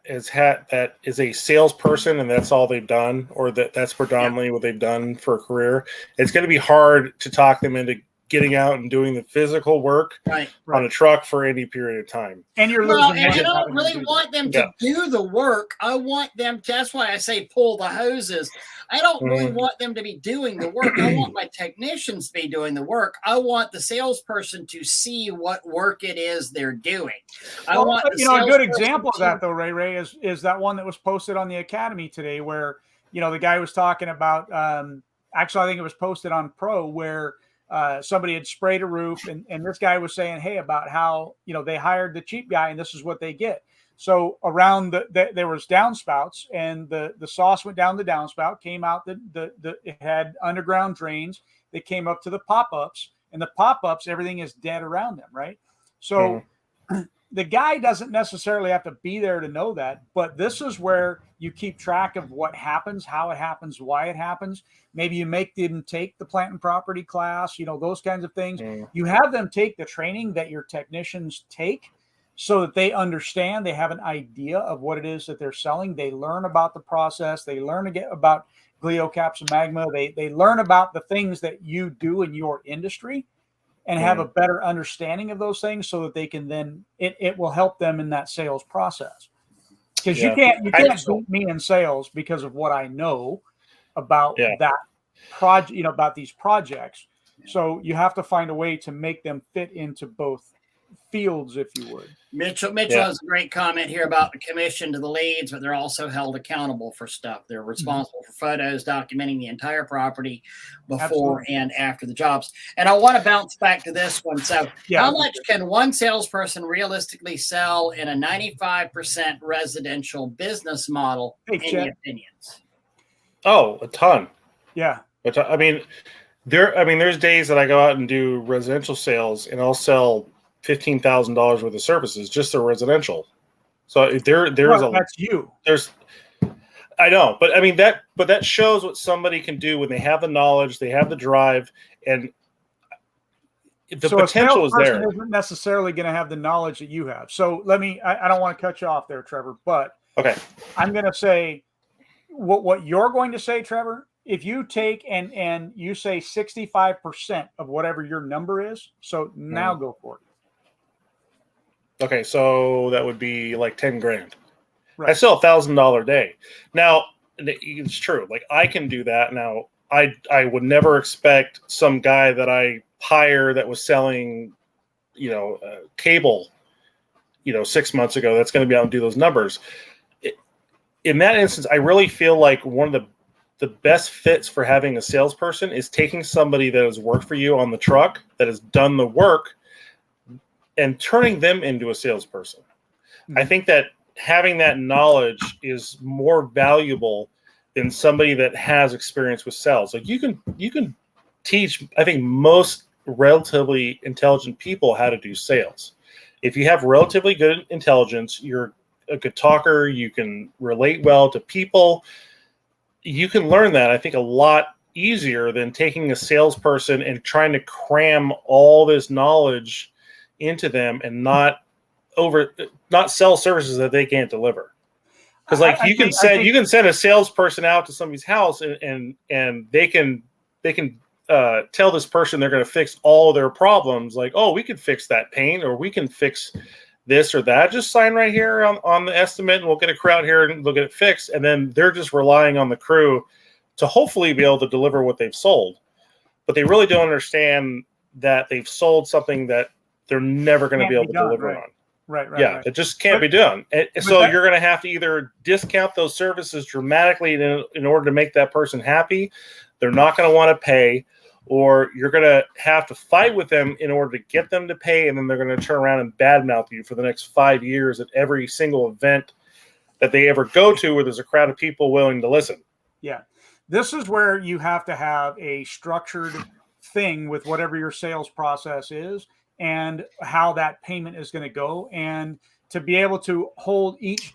is a salesperson and that's all they've done, or that's predominantly what they've done for a career, it's going to be hard to talk them into getting out and doing the physical work on a truck for any period of time. And you're losing. And I don't really want them to do the work. I want them to, that's why I say pull the hoses. I don't really want them to be doing the work. I want my technicians to be doing the work. I want the salesperson to see what work it is they're doing. I want a good example of that though, Ray, is that one that was posted on the Academy today where, you know, the guy was talking about, actually, I think it was posted on Pro where somebody had sprayed a roof and this guy was saying, hey, about how, you know, they hired the cheap guy and this is what they get. So around there was downspouts and the sauce went down the downspout, came out, it had underground drains that came up to the pop-ups, and the pop-ups, everything is dead around them, right? So the guy doesn't necessarily have to be there to know that, but this is where you keep track of what happens, how it happens, why it happens. Maybe you make them take the plant and property class, you know, those kinds of things. You have them take the training that your technicians take, so that they understand, they have an idea of what it is that they're selling. They learn about the process. They learn about Gleocapsomagma. They learn about the things that you do in your industry and have a better understanding of those things so that they can then, it will help them in that sales process. Because you can't beat me in sales because of what I know about that project, about these projects. So you have to find a way to make them fit into both fields, if you would. Mitchell has a great comment here about the commission to the leads, but they're also held accountable for stuff. They're responsible for photos documenting the entire property before and after the jobs. And I want to bounce back to this one. So how much can one salesperson realistically sell in a 95% residential business model, in your opinions? Oh, a ton. Yeah. I mean, there's days that I go out and do residential sales and I'll sell $15,000 worth of services just for residential. So that's you. I know, but I mean that shows what somebody can do when they have the knowledge, they have the drive, and the potential is there. Isn't necessarily going to have the knowledge that you have. So I don't want to cut you off there, Trevor, but okay, I'm going to say what you're going to say, Trevor. If you take and you say 65% of whatever your number is, so now go for it. Okay, so that would be like 10 grand. Right. I sell $1,000 a day. Now, it's true. Like I can do that. Now, I would never expect some guy that I hire that was selling, cable, 6 months ago, that's going to be able to do those numbers. In that instance, I really feel like one of the best fits for having a salesperson is taking somebody that has worked for you on the truck, that has done the work, and turning them into a salesperson. I think that having that knowledge is more valuable than somebody that has experience with sales. Like you can teach, I think, most relatively intelligent people how to do sales. If you have relatively good intelligence, you're a good talker, you can relate well to people, you can learn that, I think, a lot easier than taking a salesperson and trying to cram all this knowledge into them and not sell services that they can't deliver. Because you can send a salesperson out to somebody's house and they can tell this person they're going to fix all their problems. Like, oh, we could fix that paint, or we can fix this or that. Just sign right here on the estimate, and we'll get a crew out here and they'll get it fixed. And then they're just relying on the crew to hopefully be able to deliver what they've sold. But they really don't understand that they've sold something that they're never going to be able to deliver on. Right. Yeah, it just can't be done. And so you're going to have to either discount those services dramatically in order to make that person happy. They're not going to want to pay, or you're going to have to fight with them in order to get them to pay, and then they're going to turn around and badmouth you for the next 5 years at every single event that they ever go to where there's a crowd of people willing to listen. Yeah. This is where you have to have a structured thing with whatever your sales process is and how that payment is going to go, and to be able to hold each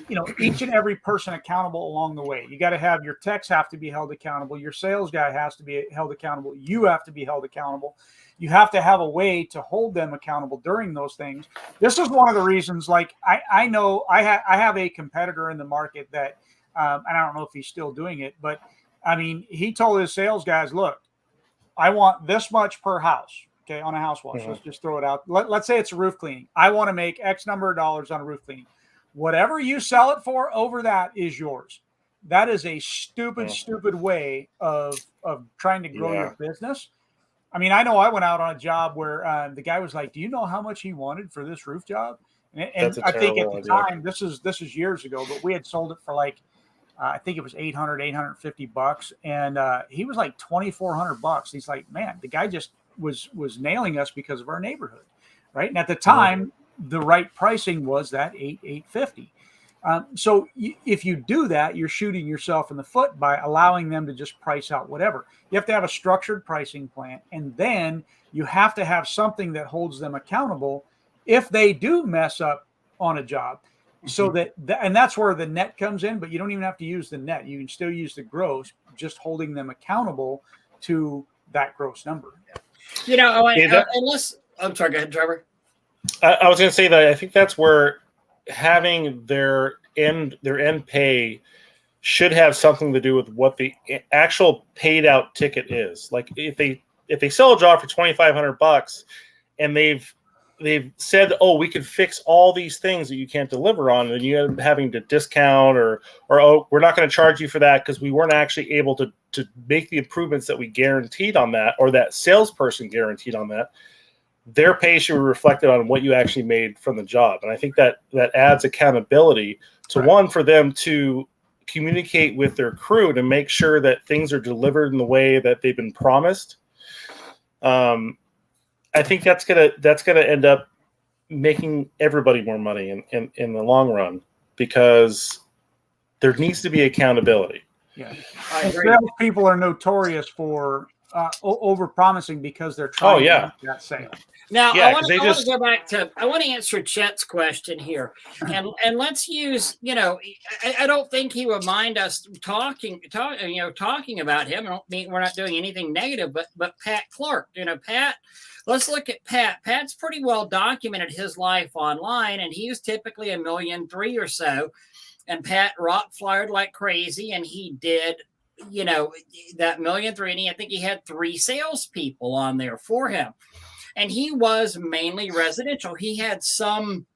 and every person accountable along the way. You got to have your techs have to be held accountable. Your sales guy has to be held accountable. You have to be held accountable. You have to have a way to hold them accountable during those things. This is one of the reasons, like I know I have a competitor in the market that, and I don't know if he's still doing it, but I mean, he told his sales guys, look, I want this much per house. Okay, on a house wash, let's just throw it out. Let's say it's a roof cleaning. I want to make X number of dollars on a roof cleaning. Whatever you sell it for over that is yours. That is a stupid way of trying to grow your business. I mean, I know I went out on a job where the guy was like, "Do you know how much he wanted for this roof job?" And I think at the time, this is years ago, but we had sold it for like I think it was $850, and he was like $2,400. He's like, "Man, the guy just was nailing us because of our neighborhood," right? And at the time, the right pricing was that $850. So if you do that, you're shooting yourself in the foot by allowing them to just price out whatever. You have to have a structured pricing plan, and then you have to have something that holds them accountable if they do mess up on a job. So and that's where the net comes in, but you don't even have to use the net. You can still use the gross, just holding them accountable to that gross number. Unless I'm sorry, go ahead, Trevor. I was going to say that I think that's where having their end pay should have something to do with what the actual paid out ticket is. Like if they sell a job for $2,500 and they've said, oh, we can fix all these things that you can't deliver on, and you end up having to discount or oh, we're not going to charge you for that because we weren't actually able to make the improvements that we guaranteed on that, or that salesperson guaranteed on that. Their pay should be reflected on what you actually made from the job. And I think that adds accountability to one, for them to communicate with their crew to make sure that things are delivered in the way that they've been promised. I think that's gonna end up making everybody more money in the long run, because there needs to be accountability. Yeah, people are notorious for over promising because they're trying to make that sale. Now, I want to go back to, I want to answer Chet's question here, and let's use, I don't think he would mind us talking about him. I don't mean we're not doing anything negative, but Pat Clark, Pat, let's look at Pat. Pat's pretty well documented his life online, and he was typically $1.3 million or so, and Pat rock flyered like crazy, and he did, that $1.3 million, and I think he had 3 salespeople on there for him. And he was mainly residential. He had some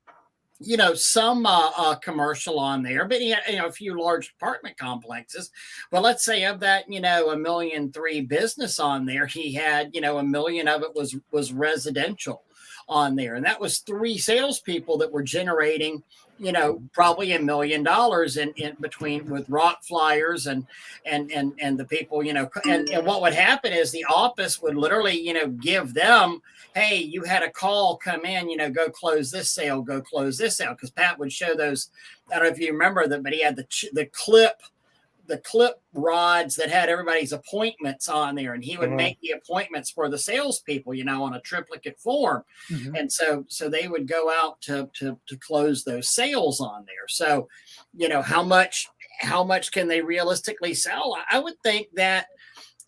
commercial on there, but he had, a few large apartment complexes. But let's say of that, $1.3 million business on there, he had, $1 million of it was residential on there. And that was 3 salespeople that were generating, probably $1 million in between, with rock flyers and the people, and what would happen is the office would literally, give them, hey, you had a call come in, go close this sale, because Pat would show those. I don't know if you remember that, but he had the clip rods that had everybody's appointments on there, and he would make the appointments for the salespeople, on a triplicate form. And so they would go out to close those sales on there. So, how much can they realistically sell? I would think that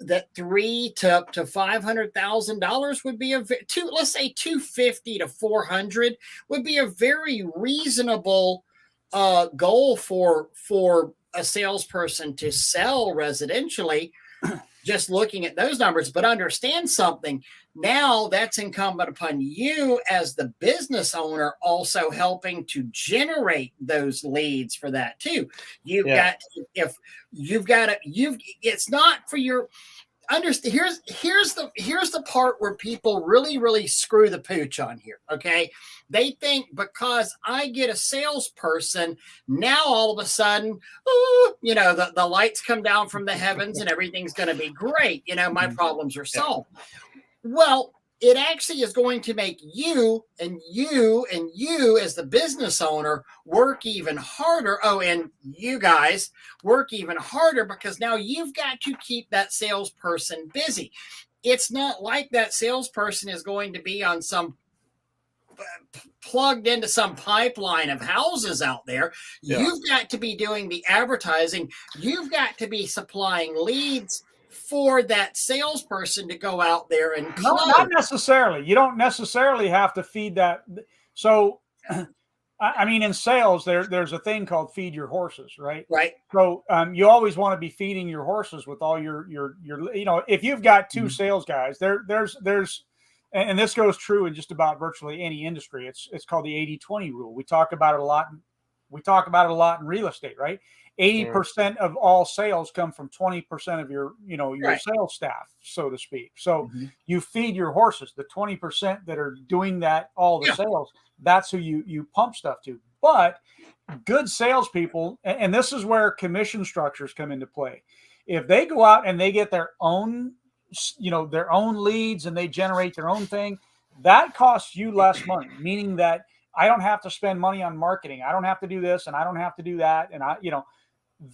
$300,000 to $500,000 would be let's say $250,000 to $400,000 would be a very reasonable goal for a salesperson to sell residentially, just looking at those numbers. But understand something, now that's incumbent upon you as the business owner, also helping to generate those leads for that too. It's not for your, understand, here's the part where people really screw the pooch on here. Okay, they think because I get a salesperson, now all of a sudden, the lights come down from the heavens and everything's going to be great. My problems are solved. Well, it actually is going to make you and you as the business owner work even harder. Oh, and you guys work even harder, because now you've got to keep that salesperson busy. It's not like that salesperson is going to be on some plugged into some pipeline of houses out there. You've got to be doing the advertising. You've got to be supplying leads for that salesperson to go out there and close. No, not necessarily. You don't necessarily have to feed that. So, I mean, in sales, there's a thing called feed your horses, right? Right. So you always want to be feeding your horses with all your if you've got 2 sales guys, there's and this goes true in just about virtually any industry. It's called the 80-20 rule. We talk about it a lot. We talk about it a lot in real estate, right? 80% of all sales come from 20% of your sales staff, so to speak. So you feed your horses, the 20% that are doing that, all the sales, that's who you pump stuff to. But good salespeople, and this is where commission structures come into play. If they go out and they get their own leads and they generate their own thing, that costs you less money, meaning that I don't have to spend money on marketing. I don't have to do this and I don't have to do that. And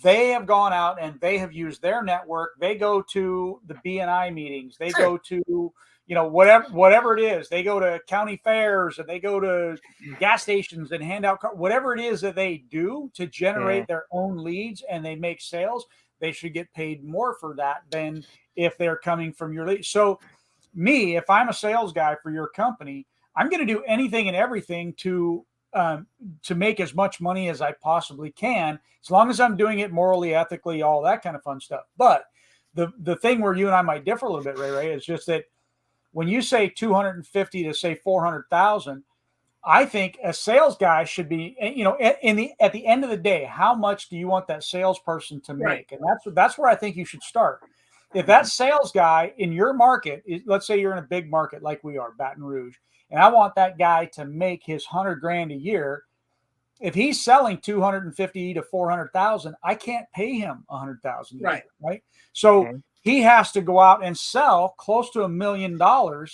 they have gone out and they have used their network. They go to the BNI meetings. They go to, whatever it is. They go to county fairs and they go to gas stations and hand out whatever it is that they do to generate their own leads, and they make sales. They should get paid more for that than if they're coming from your lead. So if I'm a sales guy for your company, I'm going to do anything and everything to make as much money as I possibly can, as long as I'm doing it morally, ethically, all that kind of fun stuff. But the thing where you and I might differ a little bit, Ray, is just that when you say 250 to say 400,000, I think a sales guy should be, at the end of the day, how much do you want that salesperson to make? And that's where I think you should start. If that sales guy in your market, let's say you're in a big market like we are, Baton Rouge, and I want that guy to make his $100,000 a year. If he's selling 250 to 400,000, I can't pay him 100,000. Right. So he has to go out and sell close to $1 million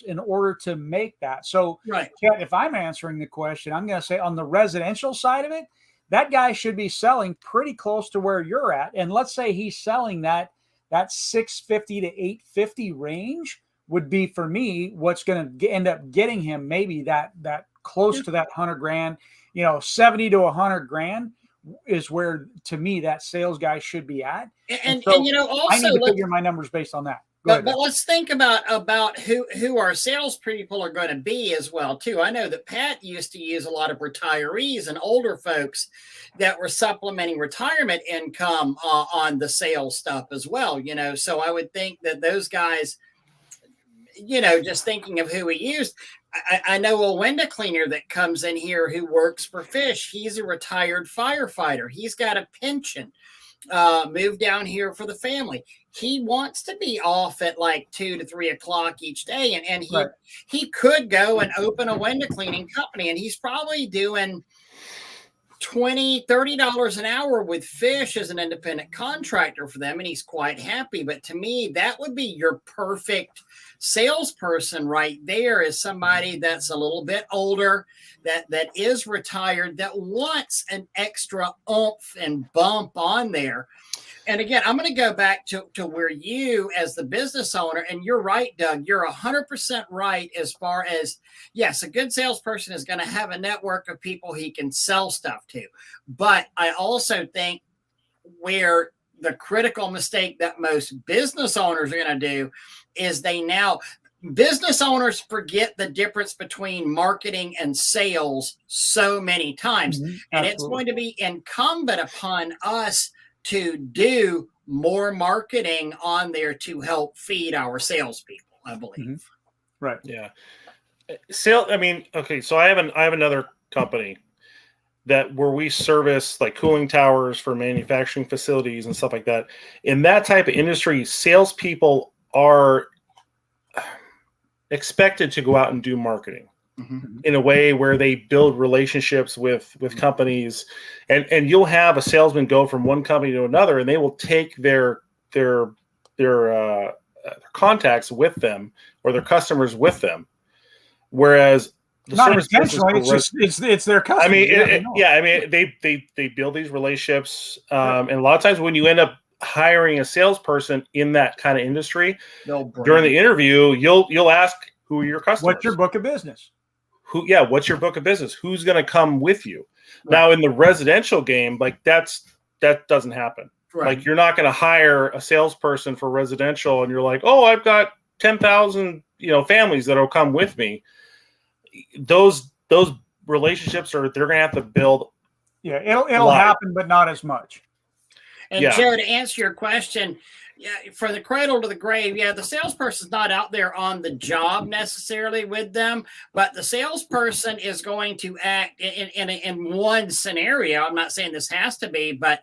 in order to make that. So Ken, if I'm answering the question, I'm going to say on the residential side of it, that guy should be selling pretty close to where you're at. And let's say he's selling that 650 to 850 range would be, for me, what's going to end up getting him maybe that close to that $100,000, 70 to $100,000 is where, to me, that sales guy should be at. And so also I need to figure my numbers based on that. But let's think about who our salespeople are going to be as well too. I know that Pat used to use a lot of retirees and older folks that were supplementing retirement income on the sales stuff as well. So I would think that those guys, just thinking of who he used. I know a window cleaner that comes in here who works for Fish. He's a retired firefighter. He's got a pension, moved down here for the family. He wants to be off at like 2 to 3 o'clock each day. And he could go and open a window cleaning company, and he's probably doing $20, $30 an hour with Fish as an independent contractor for them, and he's quite happy. But to me, that would be your perfect salesperson right there, is somebody that's a little bit older, that is retired, that wants an extra oomph and bump on there. And again, I'm going to go back to where you, as the business owner, and you're right, Doug, you're 100% right as far as, yes, a good salesperson is going to have a network of people he can sell stuff to. But I also think where the critical mistake that most business owners are going to do is business owners forget the difference between marketing and sales so many times. And it's going to be incumbent upon us to do more marketing on there to help feed our salespeople, I believe. Right. Yeah. So I have another company where we service like cooling towers for manufacturing facilities and stuff like that. In that type of industry, salespeople are expected to go out and do marketing in a way where they build relationships with companies, and you'll have a salesman go from one company to another, and they will take their contacts with them or their customers with them. Whereas the not service intentionally, it's their customers. They build these relationships, and a lot of times when you end up hiring a salesperson in that kind of industry, during the interview, you'll ask, who are your customers? What's your book of business? What's your book of business? Who's going to come with you? Right. Now, in the residential game, like that doesn't happen. Right. Like, you're not going to hire a salesperson for residential, and you're like, oh, I've got 10,000 families that'll come with me. Those relationships they're going to have to build. Yeah, it'll happen, but not as much. And Joe, to answer your question, for the cradle to the grave, the salesperson's not out there on the job necessarily with them, but the salesperson is going to act in one scenario. I'm not saying this has to be, but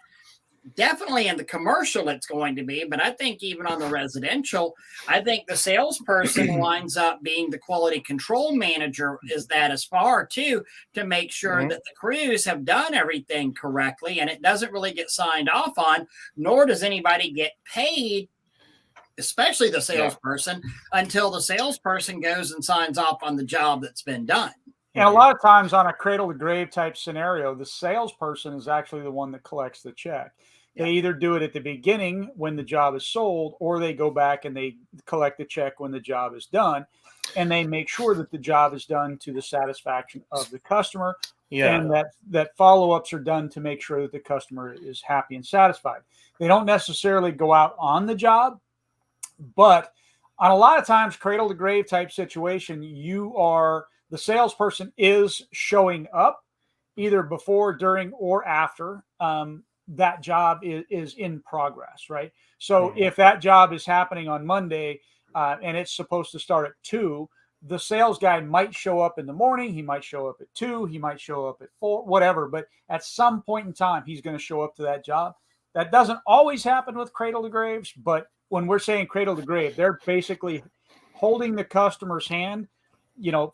definitely in the commercial it's going to be. But I think even on the residential, I think the salesperson winds up being the quality control manager, is that as far too, to make sure that the crews have done everything correctly, and it doesn't really get signed off on, nor does anybody get paid, especially the salesperson, until the salesperson goes and signs off on the job that's been done. And a lot of times on a cradle to grave type scenario, the salesperson is actually the one that collects the check. They either do it at the beginning when the job is sold, or they go back and they collect the check when the job is done, and they make sure that the job is done to the satisfaction of the customer, and that follow-ups are done to make sure that the customer is happy and satisfied. They don't necessarily go out on the job, but on a lot of times cradle to grave type situation, the salesperson is showing up either before, during, or after that job is in progress, right? So if that job is happening on Monday and it's supposed to start at 2, the sales guy might show up in the morning. He might show up at 2. He might show up at 4, whatever. But at some point in time, he's going to show up to that job. That doesn't always happen with cradle to graves, but when we're saying cradle to grave, they're basically holding the customer's hand,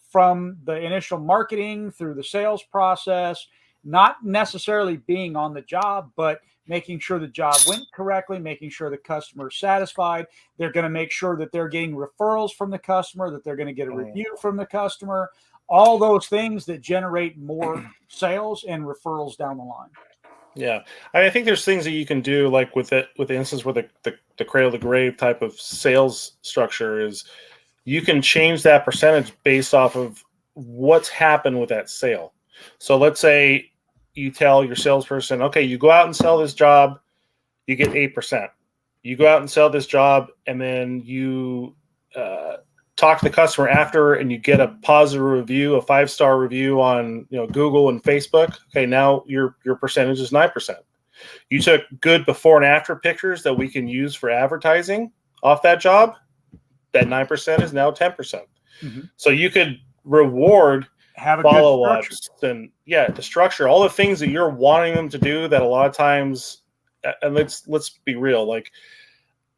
from the initial marketing through the sales process, not necessarily being on the job, but making sure the job went correctly, making sure the customer is satisfied. They're going to make sure that they're getting referrals from the customer, that they're going to get a review from the customer, all those things that generate more sales and referrals down the line. Yeah. I think there's things that you can do, like with the instance where the cradle to grave type of sales structure is, you can change that percentage based off of what's happened with that sale. So let's say you tell your salesperson, okay, you go out and sell this job, you get 8%. You go out and sell this job, and then you talk to the customer after, and you get a positive review, a 5-star review on Google and Facebook. Okay, now your percentage is 9%. You took good before and after pictures that we can use for advertising off that job. That 9% is now 10%. Mm-hmm. So you could reward follow-ups and the structure, all the things that you're wanting them to do that a lot of times, and let's be real, like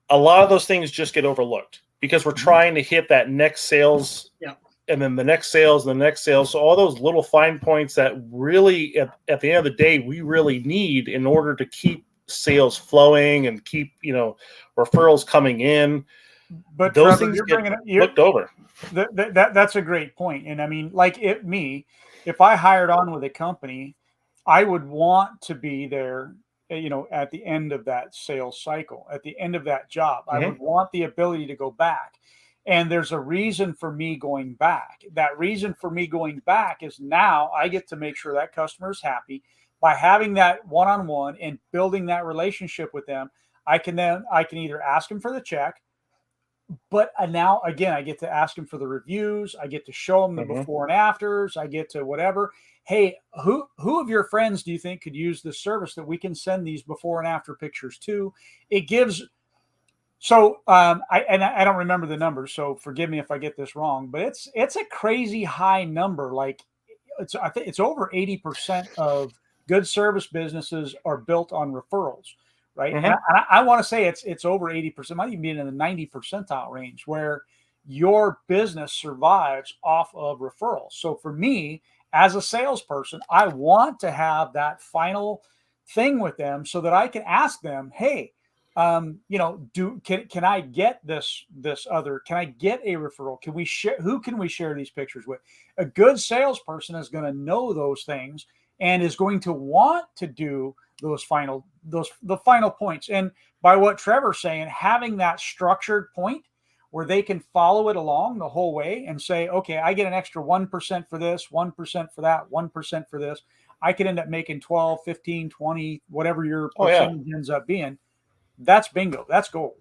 a lot of those things just get overlooked because we're trying to hit that next sales and then the next sales and the next sales. So all those little fine points that really at the end of the day, we really need in order to keep sales flowing and keep, referrals coming in. But those Trevor, things get looked over. That's a great point. And I mean, if I hired on with a company, I would want to be there, at the end of that sales cycle, at the end of that job. Mm-hmm. I would want the ability to go back. And there's a reason for me going back. That reason for me going back is now I get to make sure that customer is happy by having that one-on-one and building that relationship with them. I can either ask them for the check, but now, again, I get to ask them for the reviews. I get to show them the before and afters. I get to whatever. Hey, who of your friends do you think could use this service that we can send these before and after pictures to? It gives. So I don't remember the numbers, so forgive me if I get this wrong, but it's a crazy high number. Like I think it's over 80% of good service businesses are built on referrals. Right. Mm-hmm. And I want to say it's over 80%, might even be in the 90 percentile range where your business survives off of referrals. So for me, as a salesperson, I want to have that final thing with them so that I can ask them, hey, can I get this other? Can I get a referral? Can we share? Who can we share these pictures with? A good salesperson is going to know those things and is going to want to do the final points. And by what Trevor's saying, having that structured point where they can follow it along the whole way and say, okay, I get an extra 1% for this, 1% for that, 1% for this. I could end up making 12, 15, 20, whatever your percentage ends up being. That's bingo. That's gold.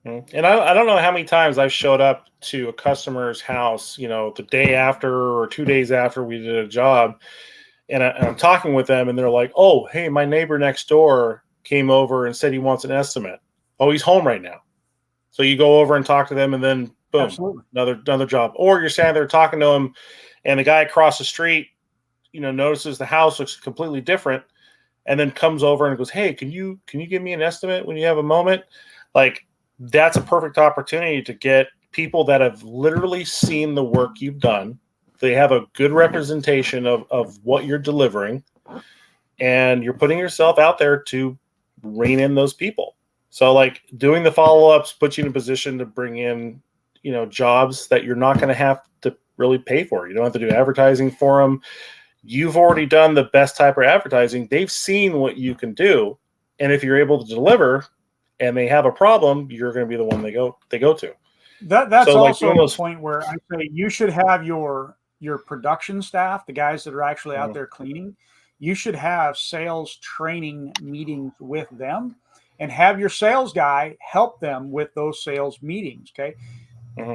And I don't know how many times I've showed up to a customer's house, the day after or 2 days after we did a job. And I'm talking with them, and they're like, "Oh, hey, my neighbor next door came over and said he wants an estimate. Oh, he's home right now." So you go over and talk to them, and then boom, Absolutely. another job. Or you're standing there talking to him, and the guy across the street, notices the house looks completely different, and then comes over and goes, "Hey, can you give me an estimate when you have a moment?" Like that's a perfect opportunity to get people that have literally seen the work you've done. They have a good representation of what you're delivering, and you're putting yourself out there to rein in those people. So like doing the follow-ups puts you in a position to bring in, jobs that you're not going to have to really pay for. You don't have to do advertising for them. You've already done the best type of advertising. They've seen what you can do. And if you're able to deliver and they have a problem, you're going to be the one they go to. That's so also the point where I say you should have your production staff, the guys that are actually out there cleaning, you should have sales training meetings with them and have your sales guy help them with those sales meetings. Okay.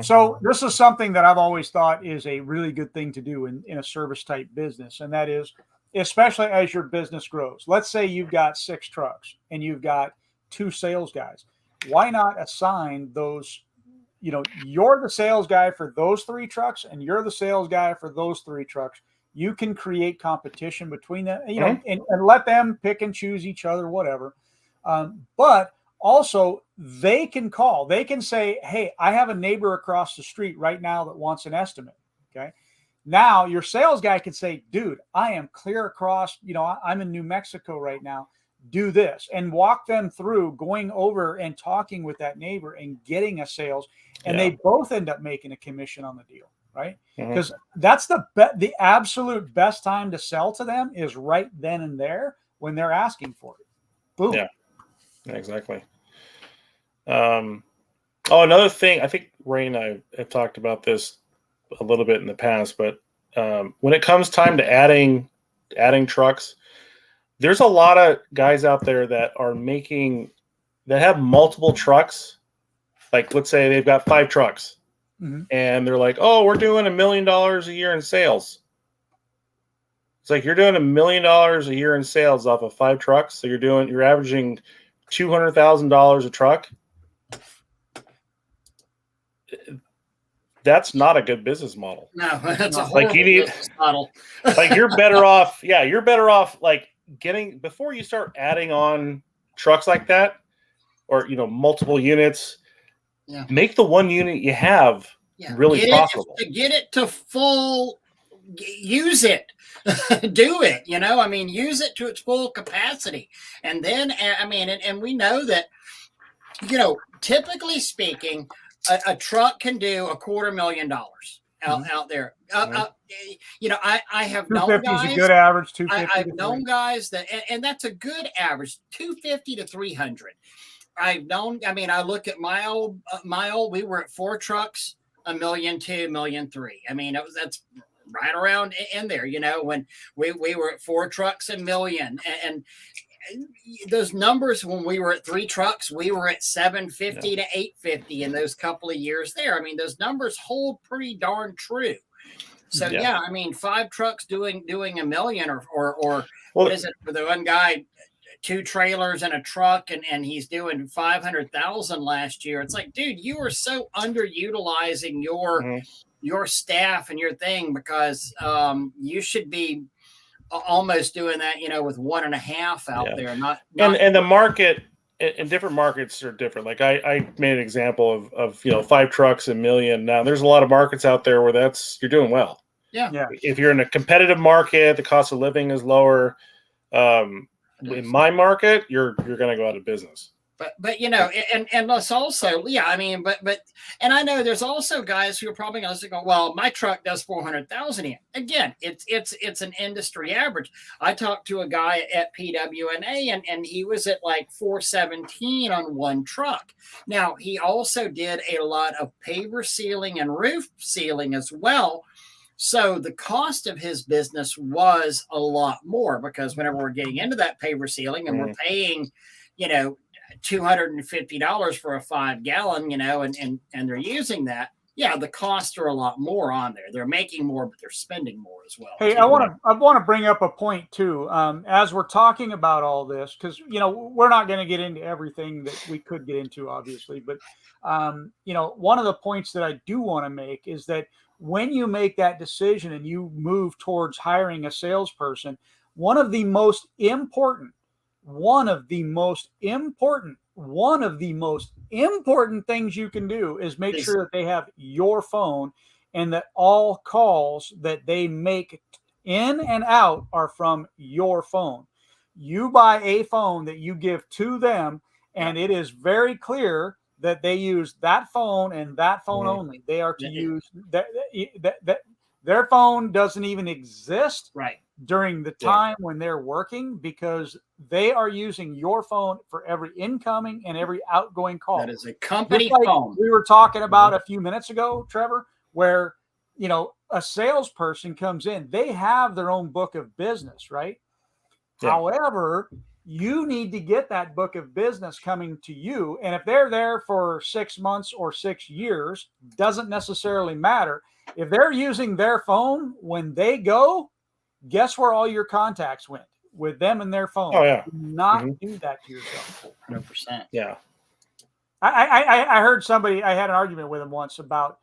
So this is something that I've always thought is a really good thing to do in a service type business. And that is, especially as your business grows. Let's say you've got 6 trucks and you've got 2 sales guys. Why not assign those, you're the sales guy for those 3 trucks and you're the sales guy for those 3 trucks. You can create competition between them, and let them pick and choose each other, whatever. But also, they can call. They can say, hey, I have a neighbor across the street right now that wants an estimate. Okay. Now, your sales guy can say, dude, I am clear across, I'm in New Mexico right now. Do this, and walk them through going over and talking with that neighbor and getting a sales. And they both end up making a commission on the deal, right? Because that's the absolute best time to sell to them is right then and there when they're asking for it. Boom. Yeah. Exactly. Another thing, I think Ray and I have talked about this a little bit in the past, but when it comes time to adding trucks, there's a lot of guys out there that have multiple trucks. Like, let's say they've got 5 trucks and they're like, oh, we're doing $1 million a year in sales. It's like, you're doing $1 million a year in sales off of 5 trucks. So you're averaging $200,000 a truck. That's not a good business model. No, that's a horrible business model. Like, you're better off. Yeah, you're better off like before you start adding on trucks like that, or multiple units. Yeah. Make the one unit you have really profitable. Get it to full. Use it. Do it. Use it to its full capacity, and then and we know that typically speaking, a truck can do $250,000 out there. I have known guys. 250 is a good average. 250. I've known guys that, and that's a good average. 250 to 300. I've known. I look at my old. We were at 4 trucks, $1.2 million, $1.3 million. That's right around in there. When we were at 4 trucks, $1 million, and those numbers when we were at 3 trucks, we were at 750 to 850 in those couple of years there. those numbers hold pretty darn true. So 5 trucks doing $1 million or what is it for the one guy, 2 trailers and a truck, and he's doing 500,000 last year. It's like, dude, you are so underutilizing your staff and your thing, because you should be almost doing that, with 1.5 out there. Not and the market in different markets are different. Like I made an example of 5 trucks, $1 million. Now there's a lot of markets out there where you're doing well. Yeah. If you're in a competitive market, the cost of living is lower. In my market, you're going to go out of business. But and let's also, but and I know there's also guys who are probably going to go, well, my truck does 400,000 in. Again, it's an industry average. I talked to a guy at PWNA and he was at like 417 on one truck. Now he also did a lot of paver sealing and roof sealing as well. So the cost of his business was a lot more, because whenever we're getting into that paver sealing and we're paying, $250 for a 5-gallon, and they're using that. Yeah, the costs are a lot more on there. They're making more, but they're spending more as well. Hey, I want to bring up a point too. As we're talking about all this, because we're not going to get into everything that we could get into, obviously, but one of the points that I do want to make is that when you make that decision and you move towards hiring a salesperson, one of the most important things you can do is make sure that they have your phone, and that all calls that they make in and out are from your phone. You buy a phone that you give to them, and it is very clear that they use that phone and that phone only. They are to use that their phone doesn't even exist during the time when they're working, because they are using your phone for every incoming and every outgoing call. That is a company phone. We were talking about a few minutes ago, Trevor, where a salesperson comes in, they have their own book of business, right? Yeah. However, you need to get that book of business coming to you. And if they're there for 6 months or 6 years, doesn't necessarily matter. If they're using their phone when they go, guess where all your contacts went? With them and their phone. Oh, yeah. Do not do that to yourself. 100%. Yeah. I heard somebody, I had an argument with him once about,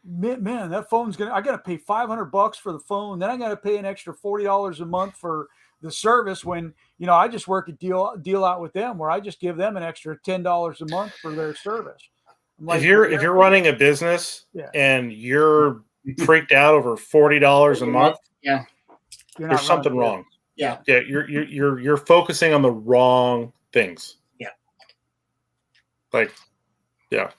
man, that phone's I got to pay $500 for the phone. Then I got to pay an extra $40 a month for the service when, I just work a deal out with them where I just give them an extra $10 a month for their service. Like, if you're running a business and you're freaked out over $40 a month, there's something wrong. Yeah. Yeah. You're focusing on the wrong things. Yeah. Like, yeah.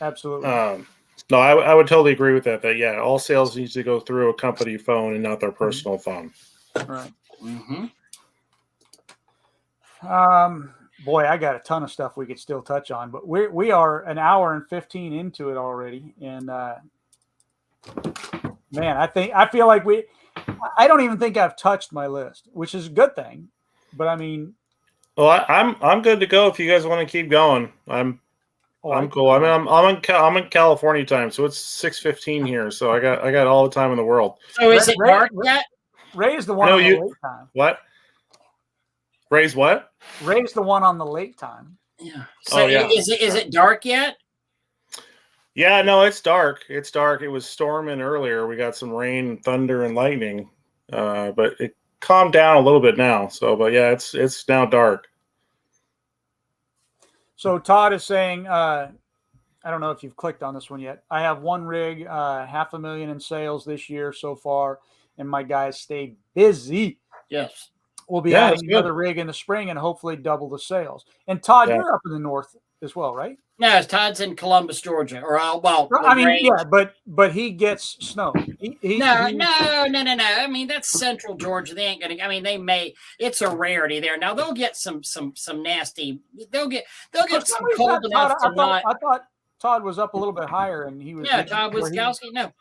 Absolutely. No, I would totally agree with that. That all sales needs to go through a company phone and not their personal phone. Right. Mm-hmm. Boy, I got a ton of stuff we could still touch on, but we are an hour and 15 into it already, and man, I feel like I don't even think I've touched my list, which is a good thing. But I mean, well, I'm good to go if you guys want to keep going. I'm cool. I mean, I'm in California time, so it's 6:15 here. So I got all the time in the world. So is it dark yet? Ray's the one on the late time. What? Ray's what? Ray's the one on the late time. Yeah. So is it dark yet? Yeah, no, it's dark. It's dark. It was storming earlier. We got some rain, thunder, and lightning, but it calmed down a little bit now. So, but yeah, it's now dark. So Todd is saying, I don't know if you've clicked on this one yet. I have one rig, $500,000 in sales this year so far, and my guys stay busy. Yes. We'll be adding another rig in the spring and hopefully double the sales. And Todd, you're up in the north as well, right? No, Todd's in Columbus, Georgia. Or but he gets snow. No. I mean, that's central Georgia. They ain't gonna. I mean, they may. It's a rarity there. Now they'll get some nasty. They'll get some cold enough to not. I thought Todd was up a little bit higher, and he was. Yeah, Todd Wiskowski. No.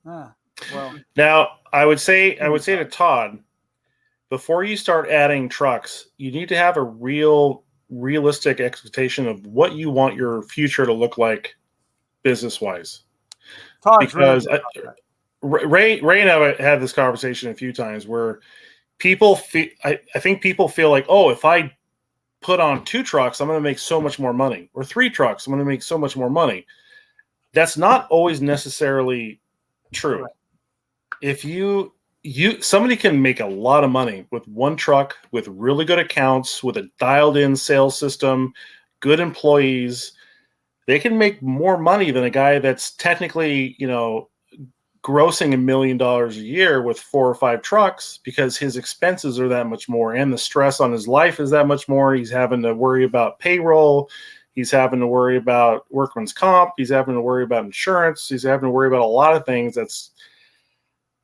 Well. Now I would say to Todd, before you start adding trucks, you need to have a realistic expectation of what you want your future to look like business-wise. Because Ray and I had this conversation a few times where people feel, I think people feel like, oh, if I put on 2 trucks, I'm going to make so much more money, or 3 trucks, I'm going to make so much more money. That's not always necessarily true. Right. If somebody can make a lot of money with 1 truck, with really good accounts, with a dialed in sales system, good employees. They can make more money than a guy that's technically, grossing $1 million a year with 4 or 5 trucks, because his expenses are that much more and the stress on his life is that much more. He's having to worry about payroll. He's having to worry about workman's comp. He's having to worry about insurance. He's having to worry about a lot of things.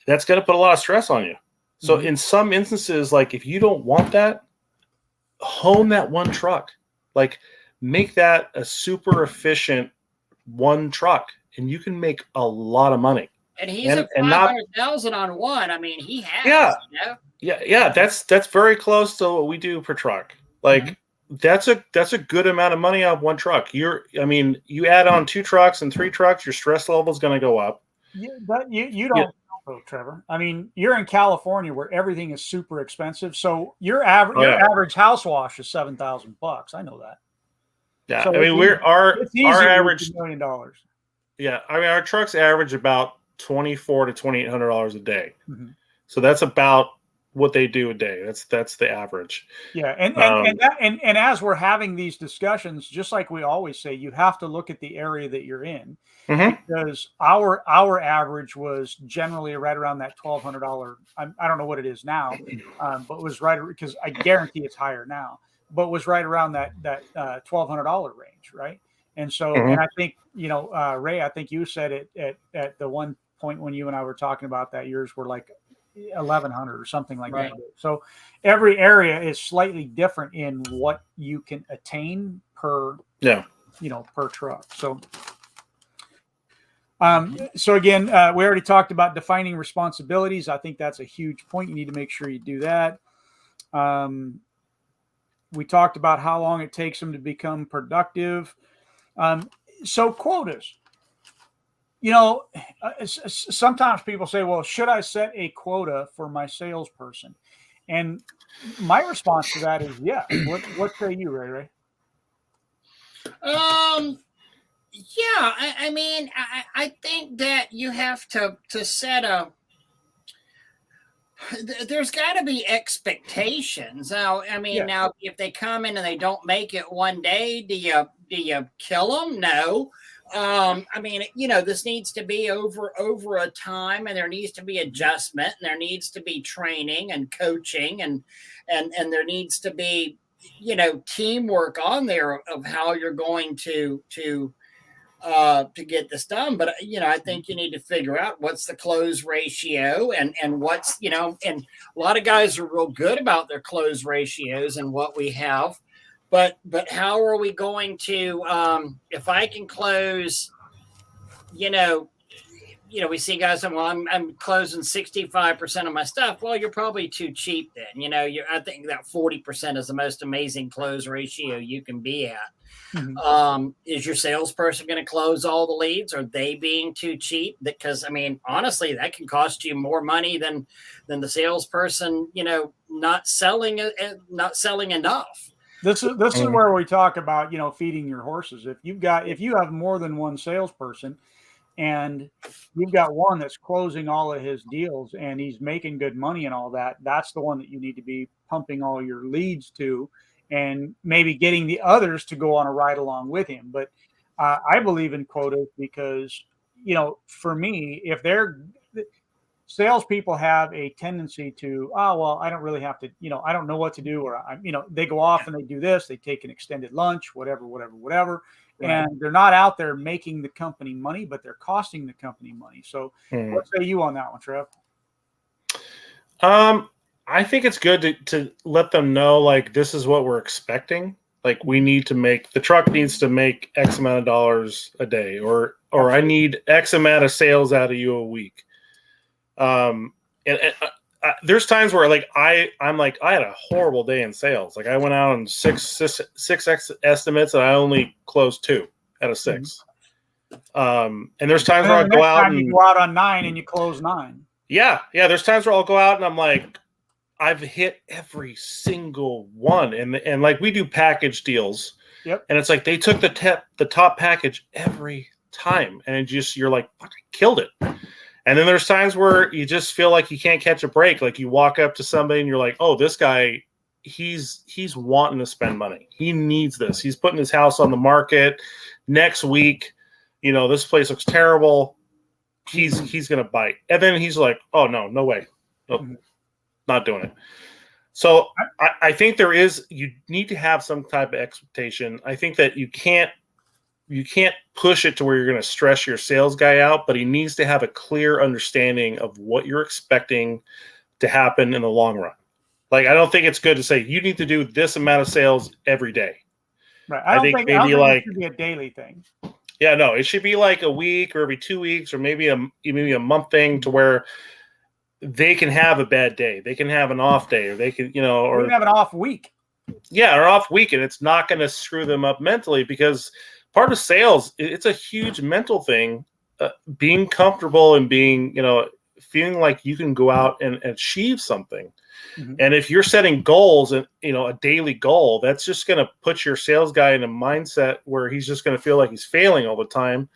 That's going to put a lot of stress on you. So in some instances, like if you don't want that, hone that 1 truck. Like make that a super efficient 1 truck, and you can make a lot of money. And he's at 500,000 on 1. I mean, he has. Yeah. That's very close to what we do per truck. Like that's a good amount of money on 1 truck. You add on 2 trucks and 3 trucks, your stress level is going to go up. You don't. Trevor, I mean, you're in California where everything is super expensive. So your average house wash is $7,000. I know that. Yeah, so I mean, our average $1 million. Yeah, I mean, our trucks average about $2,400 to $2,800 a day. Mm-hmm. So that's about what they do a day. That's the average. Yeah, and as we're having these discussions, just like we always say, you have to look at the area that you're in, because our average was generally right around that $1,200. I don't know what it is now, but it was right, because I guarantee it's higher now, but was right around that $1,200 range, right? And so, and I think Ray, I think you said it at the one point when you and I were talking about that, yours were like 1,100 or something like that. So every area is slightly different in what you can attain per truck. So so again, we already talked about defining responsibilities. I think that's a huge point. You need to make sure you do that. We talked about how long it takes them to become productive. So quotas, sometimes people say, well, should I set a quota for my salesperson? And my response to that is yes. What say you, Ray Ray? Yeah, I mean, I think that you have to set there's got to be expectations. Now, I mean, now if they come in and they don't make it one day, do you kill them? No. I mean, this needs to be over a time, and there needs to be adjustment, and there needs to be training and coaching, and there needs to be teamwork on there of how you're going to get this done. But I think you need to figure out what's the close ratio and what's and a lot of guys are real good about their close ratios and what we have, but how are we going to if I can close we see guys saying, well, I'm closing 65% of my stuff. Well, you're probably too cheap then. I think that 40% is the most amazing close ratio you can be at. Mm-hmm. Is your salesperson going to close all the leads? Are they being too cheap? Because I mean, honestly, that can cost you more money than the salesperson, not selling enough. This is where we talk about, feeding your horses. If you have more than one salesperson and you've got one that's closing all of his deals and he's making good money and all that, that's the one that you need to be pumping all your leads to, and maybe getting the others to go on a ride along with him. But I believe in quotas because, for me, if salespeople have a tendency to, I don't really have to, I don't know what to do, or they go off and they do this, they take an extended lunch, whatever. Right. And they're not out there making the company money, but they're costing the company money. So what say you on that one, Trev? I think it's good to let them know, like, this is what we're expecting. Like, we need to the truck needs to make X amount of dollars a day, or I need X amount of sales out of you a week. There's times where I'm like, I had a horrible day in sales. Like, I went out on six estimates and I only closed 2 out of 6. And there's times where I'll go out and you go out on 9 and you close 9. Yeah. There's times where I'll go out and I'm like, I've hit every single one. And like, we do package deals. Yep. And it's like, they took the top package every time. And you're like, fuck, I killed it. And then there's times where you just feel like you can't catch a break. Like, you walk up to somebody and you're like, oh, this guy, he's wanting to spend money. He needs this. He's putting his house on the market next week. This place looks terrible. He's going to bite. And then he's like, oh, no way. Nope, not doing it. So I think you need to have some type of expectation. I think that you can't push it to where you're going to stress your sales guy out, but he needs to have a clear understanding of what you're expecting to happen in the long run. Like, I don't think it's good to say you need to do this amount of sales every day. Right. I don't think it should be a daily thing. Yeah, no, it should be like a week or every 2 weeks, or maybe a month thing, to where they can have a bad day. They can have an off day, or they can, or have an off week. Yeah, or off week, and it's not going to screw them up mentally, because part of sales, it's a huge mental thing, being comfortable and being, feeling like you can go out and achieve something. Mm-hmm. And if you're setting goals and, a daily goal, that's just going to put your sales guy in a mindset where he's just going to feel like he's failing all the time,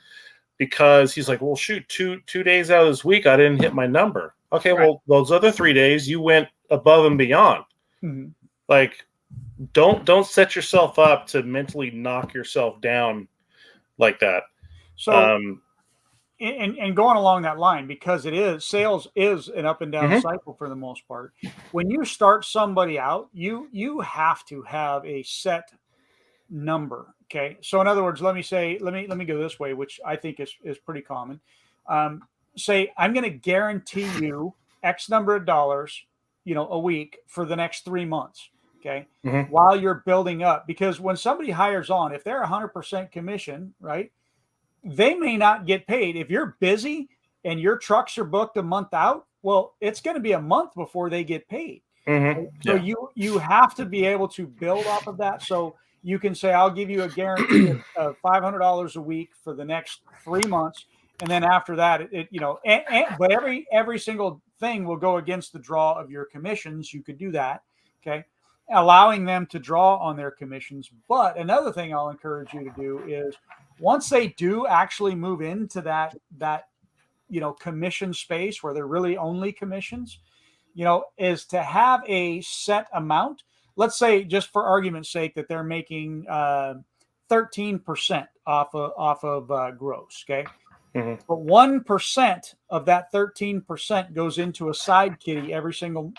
because he's like, well, shoot, two days out of this week, I didn't hit my number. Okay, right. Well, those other 3 days you went above and beyond. Mm-hmm. Like, don't set yourself up to mentally knock yourself down like that. So, and going along that line, because sales is an up and down cycle for the most part. When you start somebody out, you have to have a set number. Okay. So in other words, let me go this way, which I think is pretty common. Say, I'm going to guarantee you X number of dollars, a week for the next 3 months. Okay. Mm-hmm. While you're building up, because when somebody hires on, if they're 100% commission, right, they may not get paid. If you're busy and your trucks are booked a month out, well, it's going to be a month before they get paid. So you have to be able to build off of that. So you can say, I'll give you a guarantee of $500 a week for the next 3 months. And then after that, but every single thing will go against the draw of your commissions. You could do that. Okay. Allowing them to draw on their commissions. But another thing I'll encourage you to do is once they do actually move into that commission space where they're really only commissions, is to have a set amount. Let's say, just for argument's sake, that they're making 13% off of gross. Okay. But 1% of that 13% goes into a side kitty every single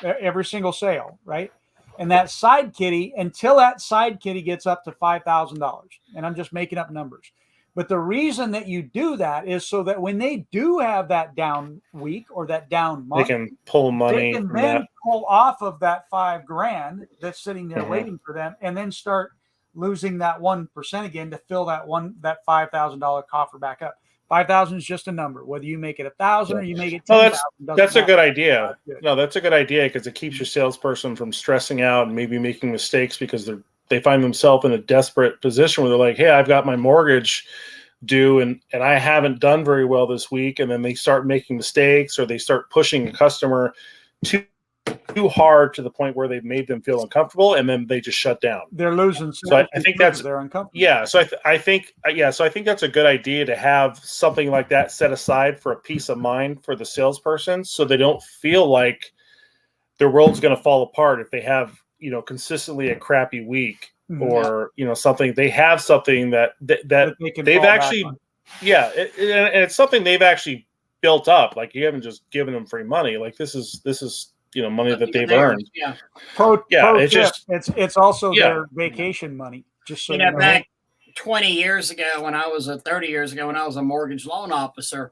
sale, right? And that side kitty, until that side kitty gets up to $5,000, and I'm just making up numbers. But the reason that you do that is so that when they do have that down week or that down month, they can pull money. They can then pull off of that $5,000 that's sitting there waiting for them, and then start losing that 1% again to fill that $5,000 coffer back up. 5,000 is just a number. Whether you make it 1,000 or you make it 10,000. That's a good idea. No, that's a good idea because it keeps your salesperson from stressing out and maybe making mistakes because they find themselves in a desperate position where they're like, hey, I've got my mortgage due and I haven't done very well this week. And then they start making mistakes or they start pushing a customer too hard to the point where they've made them feel uncomfortable and then they just shut down. They're losing. So I think they're uncomfortable. Yeah. So I think that's a good idea to have something like that set aside for a peace of mind for the salesperson so they don't feel like their world's going to fall apart if they have, consistently a crappy week or, something. They have something that they've actually, and it's something they've actually built up. Like you haven't just given them free money. Like this is money that they've earned. Yeah. It's also their vacation money. Just so back 20 years ago when I was 30 years ago when I was a mortgage loan officer,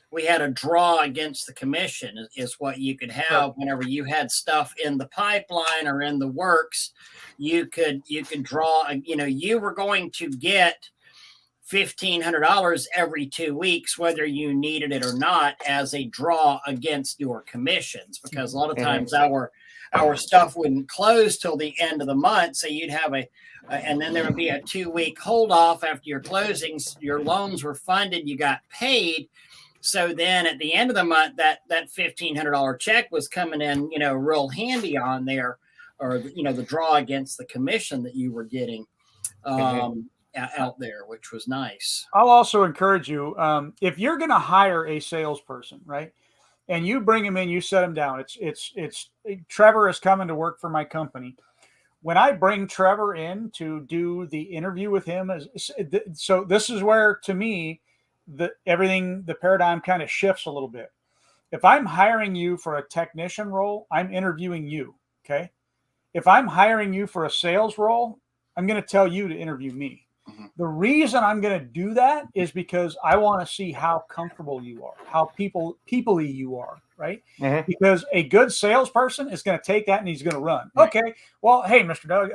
we had a draw against the commission is what you could have whenever you had stuff in the pipeline or in the works. You could draw, you were going to get $1,500 every 2 weeks, whether you needed it or not, as a draw against your commissions, because a lot of times our stuff wouldn't close till the end of the month. So you'd have and then there would be a 2-week hold off after your closings. Your loans were funded, you got paid. So then at the end of the month, that $1,500 check was coming in, real handy on there, or, the draw against the commission that you were getting. Out there, which was nice. I'll also encourage you, if you're going to hire a salesperson, right, and you bring him in, you set him down. It's Trevor is coming to work for my company. When I bring Trevor in to do the interview with him, so this is where, to me, the paradigm kind of shifts a little bit. If I'm hiring you for a technician role, I'm interviewing you. Okay. If I'm hiring you for a sales role, I'm going to tell you to interview me. The reason I'm going to do that is because I want to see how comfortable you are, how people-y you are, right? Because a good salesperson is going to take that and he's going to run. Okay, well, hey, Mr. Doug,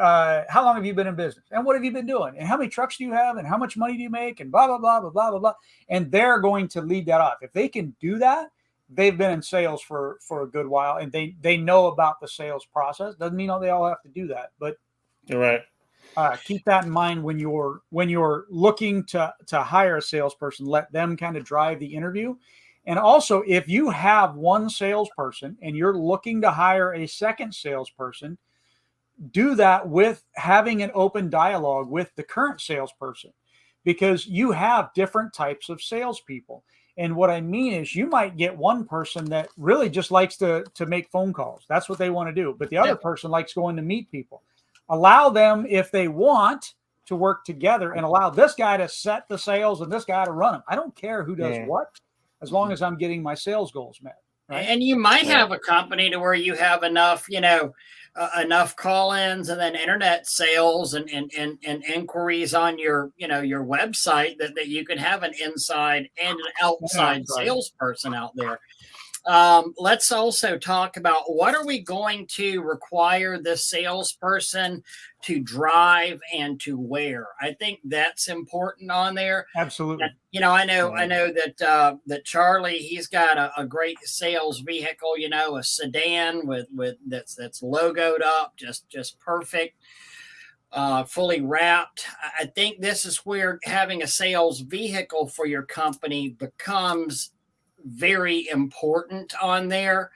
how long have you been in business? And what have you been doing? And how many trucks do you have? And how much money do you make? And blah, blah, blah, blah, blah, blah, blah. And they're going to lead that off. If they can do that, they've been in sales for a good while, and they know about the sales process. Doesn't mean they all have to do that, but you're right. Keep that in mind when you're looking to hire a salesperson. Let them kind of drive the interview. And also, if you have one salesperson and you're looking to hire a second salesperson, do that with having an open dialogue with the current salesperson, because you have different types of salespeople. And what I mean is, you might get one person that really just likes to make phone calls. That's what they want to do. But the other person likes going to meet people. Allow them, if they want, to work together, and allow this guy to set the sales and this guy to run them. I don't care who does what, as long as I'm getting my sales goals met. Right? And you might have a company to where you have enough, enough call-ins and then internet sales and inquiries on your website that you can have an inside and an outside salesperson out there. let's also talk about what are we going to require this salesperson to drive and to wear. I think that's important on there. Absolutely. And, I know that that Charlie, he's got a great sales vehicle. A sedan with that's logoed up, just perfect. Fully wrapped. I think this is where having a sales vehicle for your company becomes very important on there.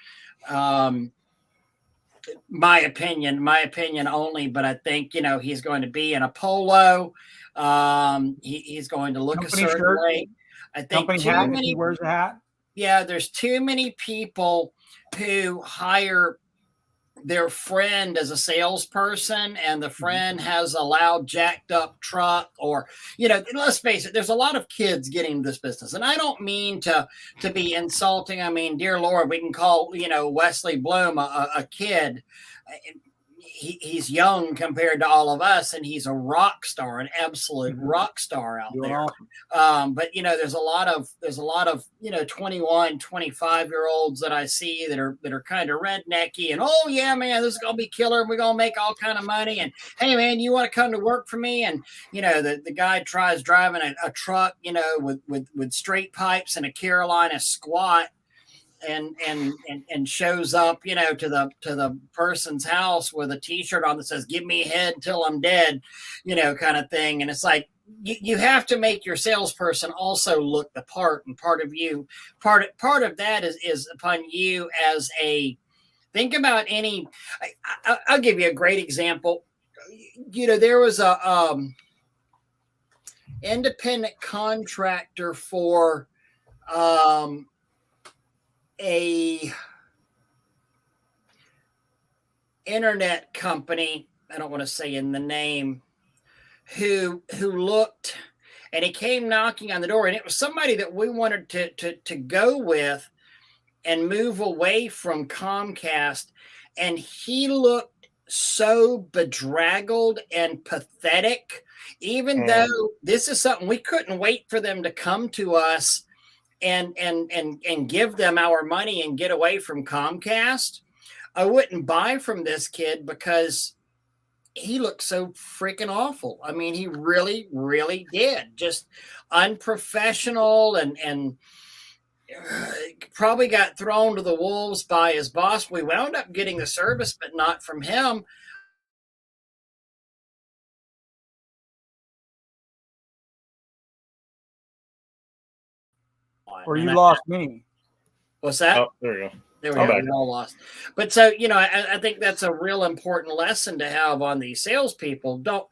My opinion only, but I think, he's going to be in a polo. He's going to look Company a certain shirt, way. I think company hat if he wears a hat. Yeah, there's too many people who hire their friend as a salesperson, and the friend has a loud jacked up truck, or let's face it, there's a lot of kids getting this business, and I don't mean to be insulting. I mean, dear Lord, we can call Wesley Bloom a kid. He's young compared to all of us, and he's a rock star, an absolute rock star out there. But there's a lot of 21, 25-year-olds that I see that are kind of rednecky, and oh yeah, man, this is gonna be killer, and we're gonna make all kind of money, and hey man, you want to come to work for me? And the guy tries driving a truck, with straight pipes and a Carolina squat, and shows up, to the person's house with a T-shirt on that says "Give me head till I'm dead," kind of thing. And it's like you have to make your salesperson also look the part, and part of that is upon you as a. Think about any. I'll give you a great example. There was a independent contractor for a internet company, I don't want to say in the name, who looked, and he came knocking on the door, and it was somebody that we wanted to go with and move away from Comcast, and he looked so bedraggled and pathetic, even though this is something we couldn't wait for them to come to us and give them our money and get away from Comcast. I wouldn't buy from this kid because he looked so freaking awful. I mean, he really, really did. Just unprofessional, and probably got thrown to the wolves by his boss. We wound up getting the service, but not from him. Or you lost me. What's that? Oh, there you go. There we go. We're all lost. But so, I think that's a real important lesson to have on these salespeople. Don't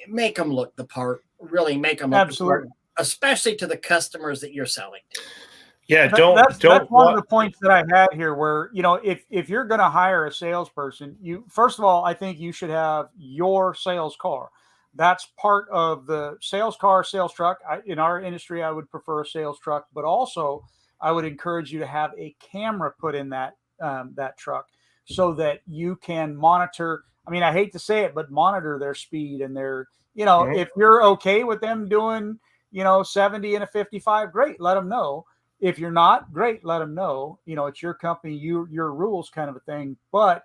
make them look the part. Really make them look the part, especially to the customers that you're selling to. Yeah, that's one of the points that I had here, where if you're going to hire a salesperson, first of all, I think you should have your sales car. That's part of the sales car, sales truck. In our industry, I would prefer a sales truck, but also I would encourage you to have a camera put in that truck so that you can monitor. I mean, I hate to say it, but monitor their speed and their, if you're okay with them doing, 70 and a 55, great, let them know. If you're not, great, let them know. It's your company, your rules, kind of a thing. But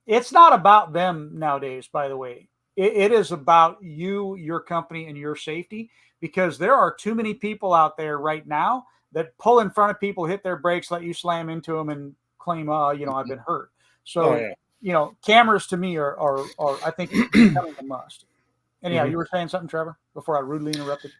it's not about them nowadays, by the way. It is about you, your company, and your safety, because there are too many people out there right now that pull in front of people, hit their brakes, let you slam into them, and claim, I've been hurt. So, cameras to me are I think becoming a must. Anyhow, you were saying something, Trevor, before I rudely interrupted.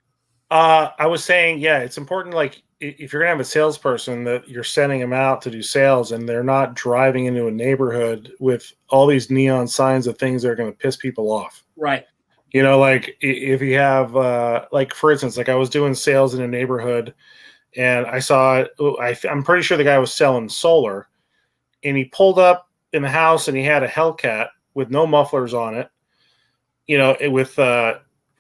I was saying, it's important. Like, if you're gonna have a salesperson, that you're sending them out to do sales, and they're not driving into a neighborhood with all these neon signs of things that are going to piss people off. Right. Like if you have, for instance, like I was doing sales in a neighborhood, and I saw, I'm pretty sure the guy was selling solar, and he pulled up in the house, and he had a Hellcat with no mufflers on it, with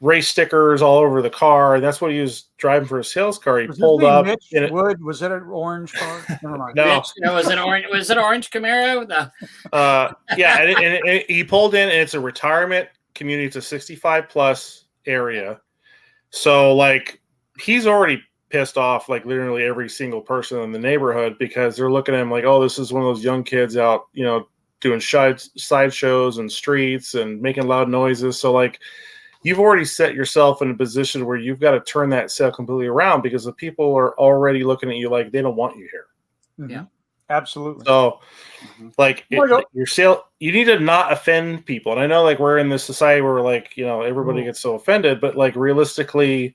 race stickers all over the car. That's what he was driving for a sales car. He pulled up. Mitch Wood? Was it an orange car? Never mind. No, was it orange? Was it orange Camaro? No. And he pulled in, and it's a retirement community. It's a 65 plus area. So like he's already pissed off like literally every single person in the neighborhood because they're looking at him like, oh, this is one of those young kids out, doing sideshows and streets and making loud noises. So like you've already set yourself in a position where you've got to turn that sale completely around because the people are already looking at you like they don't want you here. Mm-hmm. Yeah, absolutely. So like your sale, you need to not offend people. And I know like we're in this society where like, everybody gets so offended, but like realistically,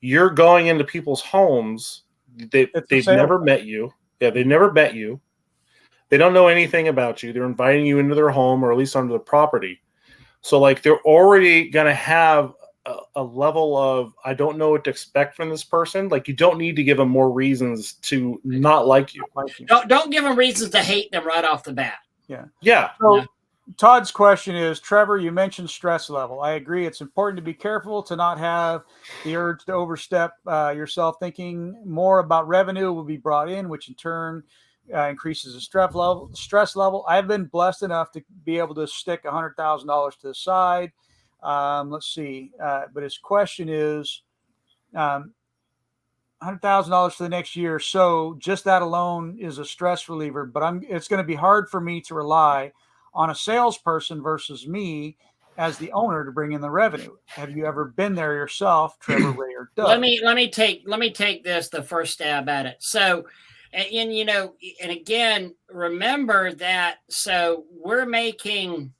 you're going into people's homes. They've never met you. Yeah. They never met you. They don't know anything about you. They're inviting you into their home or at least onto the property. So like they're already going to have a level of, I don't know what to expect from this person. Like you don't need to give them more reasons to not like you. Don't give them reasons to hate them right off the bat. Yeah. Yeah. So Todd's question is, Trevor, you mentioned stress level. I agree. It's important to be careful to not have the urge to overstep yourself. Thinking more about revenue will be brought in, which in turn increases the stress level. I've been blessed enough to be able to stick $100,000 to the side. Let's see. But his question is $100,000 for the next year. So just that alone is a stress reliever, but it's going to be hard for me to rely on a salesperson versus me as the owner to bring in the revenue. Have you ever been there yourself, Trevor, Ray, or Doug? Let me take this the first stab at it. So, and again, remember that. So we're making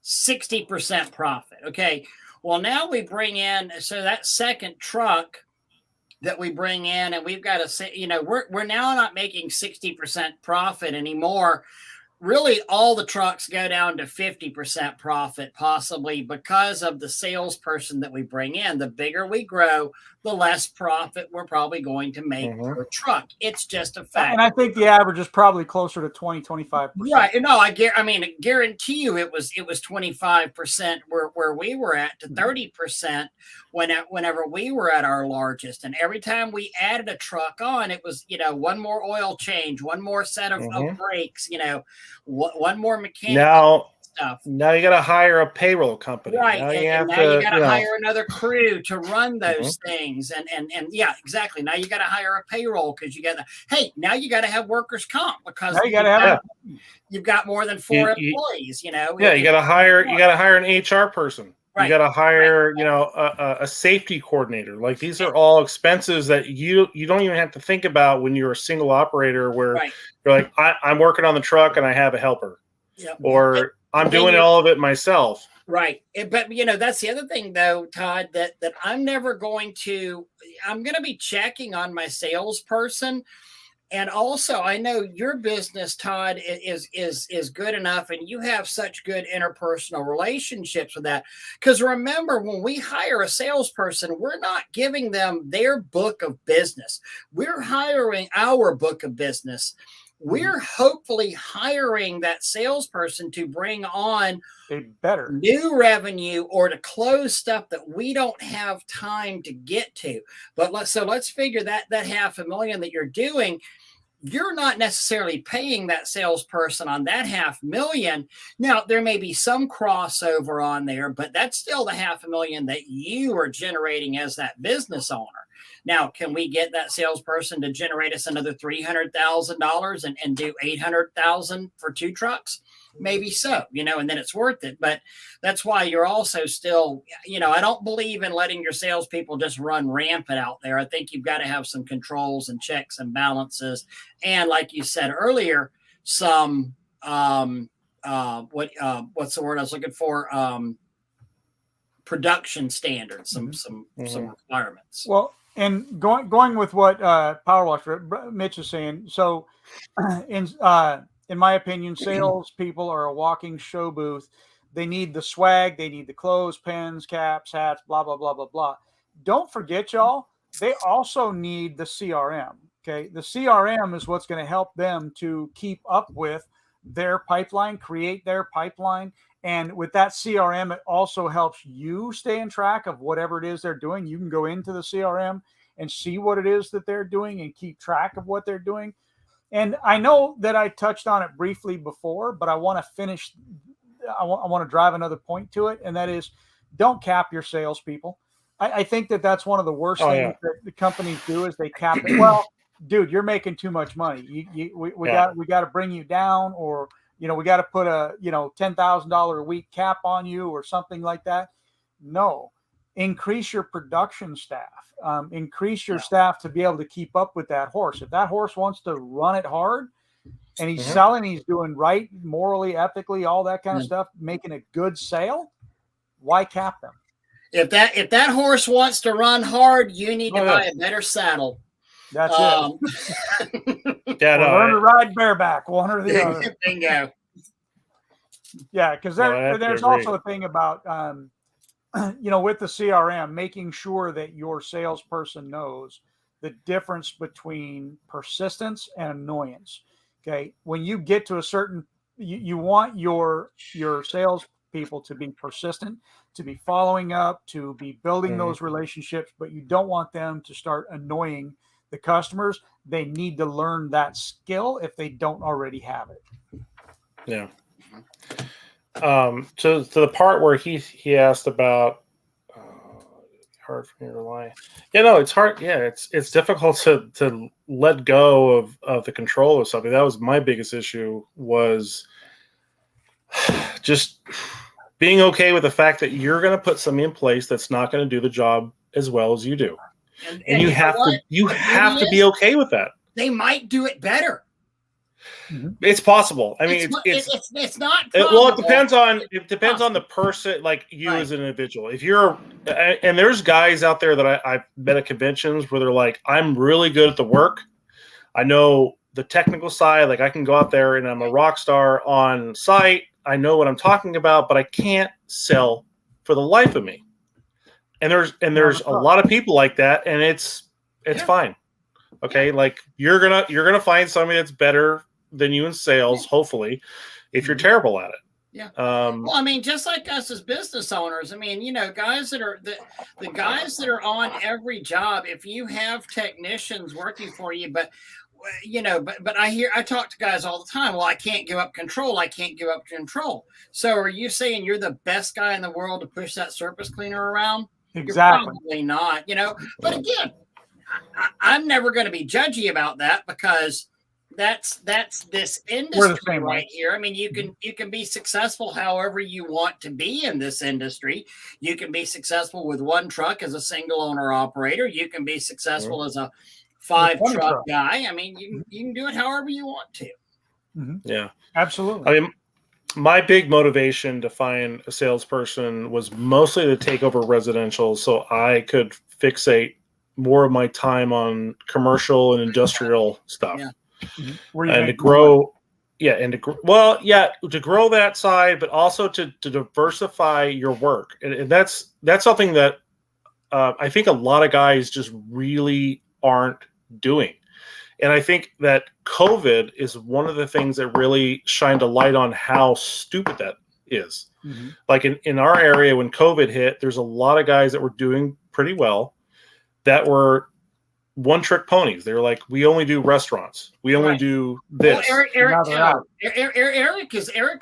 60% profit. Okay. Well, now we bring in, so that second truck that we bring in, and we've got to say, we're now not making 60% profit anymore. Really, all the trucks go down to 50% profit, possibly because of the salesperson that we bring in. The bigger we grow, the less profit we're probably going to make per truck. It's just a fact. And I think the average is probably closer to 20-25%. Right. No, I guarantee you it was 25% where we were at to 30% whenever we were at our largest. And every time we added a truck on, it was, one more oil change, one more set of brakes, one more mechanical stuff. Now you got to hire a payroll company. Right. Now you got to hire another crew to run those things. And yeah, exactly. Now you got to hire a payroll because now you got to have workers comp because you've got more than 4 employees, Yeah, you got to hire an HR person. Right. You got to hire, a safety coordinator. Like these are all expenses that you don't even have to think about when you're a single operator where you're like, I'm working on the truck and I have a helper. Yep. Or I'm doing all of it myself. Right. But, that's the other thing, though, Todd, that I'm going to be checking on my salesperson. And also, I know your business, Todd, is good enough, and you have such good interpersonal relationships with that. Because remember, when we hire a salesperson, we're not giving them their book of business. We're hiring our book of business. We're hopefully hiring that salesperson to bring on a better new revenue or to close stuff that we don't have time to get to. But let's figure that $500,000 that you're doing, you're not necessarily paying that salesperson on that $500,000. Now, there may be some crossover on there, but that's still the $500,000 that you are generating as that business owner. Now, can we get that salesperson to generate us another $300,000 and do $800,000 for 2 trucks? Maybe so, and then it's worth it. But that's why you're also still, I don't believe in letting your salespeople just run rampant out there. I think you've got to have some controls and checks and balances. And like you said earlier, some, what's the word I was looking for? Production standards, some requirements. Well, and going with what Power Wash Mitch is saying. So in my opinion, salespeople are a walking show booth. They need the swag, they need the clothes, pens, caps, hats, blah, blah, blah, blah, blah. Don't forget, y'all, they also need the CRM. Okay. The CRM is what's going to help them to keep up with their pipeline, create their pipeline. And with that CRM, it also helps you stay in track of whatever it is they're doing. You can go into the CRM and see what it is that they're doing and keep track of what they're doing. And I know that I touched on it briefly before, but I want to finish. I want to drive another point to it. And that is, don't cap your salespeople. I think that's one of the worst Oh, things that the companies do is they cap it. Well, dude, you're making too much money. We got to bring you down, or we got to put a $10,000 a week cap on you or something like that. No, increase your production staff. Increase your staff to be able to keep up with that horse. If that horse wants to run it hard and he's selling, he's doing right, morally, ethically, all that kind of stuff, making a good sale, why cap them? If that horse wants to run hard, you need to buy a better saddle. That's it. Learn to ride bareback, one or the other. Bingo. Yeah, because there's also a thing about with the CRM, making sure that your salesperson knows the difference between persistence and annoyance. Okay, when you get to a certain, you want your sales people to be persistent, to be following up, to be building those relationships, but you don't want them to start annoying the customers. They need to learn that skill if they don't already have it. Yeah. To the part where he asked about hard for me to rely. Yeah, no, it's hard. Yeah, it's difficult to let go of the control of something. That was my biggest issue, was just being okay with the fact that you're going to put something in place that's not going to do the job as well as you do. And you have to be okay with that. They might do it better. It's possible. I mean, it's not. Well, it depends on the person, like you as an individual. If you're, and there's guys out there that I've met at conventions where they're like, I'm really good at the work. I know the technical side. Like I can go out there and I'm a rock star on site. I know what I'm talking about, but I can't sell for the life of me. And there's a lot of people like that, and it's fine. Okay, like you're gonna find somebody that's better than you in sales, hopefully, if you're terrible at it. Yeah. Well, I mean, just like us as business owners, I mean, guys that are the guys that are on every job, if you have technicians working for you, but I talk to guys all the time. Well, I can't give up control. I can't give up control. So are you saying you're the best guy in the world to push that surface cleaner around? Exactly. You're probably not, but again, I'm never going to be judgy about that, because that's this industry right here. I mean, you can be successful however you want to be in this industry. You can be successful with one truck as a single owner operator. You can be successful as a 5 truck guy. I mean, you can do it however you want to. Yeah, absolutely. I mean, my big motivation to find a salesperson was mostly to take over residential, so I could fixate more of my time on commercial and industrial stuff. Yeah. And to grow, to grow that side, but also to diversify your work, and that's something that I think a lot of guys just really aren't doing. And I think that COVID is one of the things that really shined a light on how stupid that is. Like in our area, when COVID hit, there's a lot of guys that were doing pretty well that were one-trick ponies. They were like, we only do restaurants. We only do this. Well, Eric's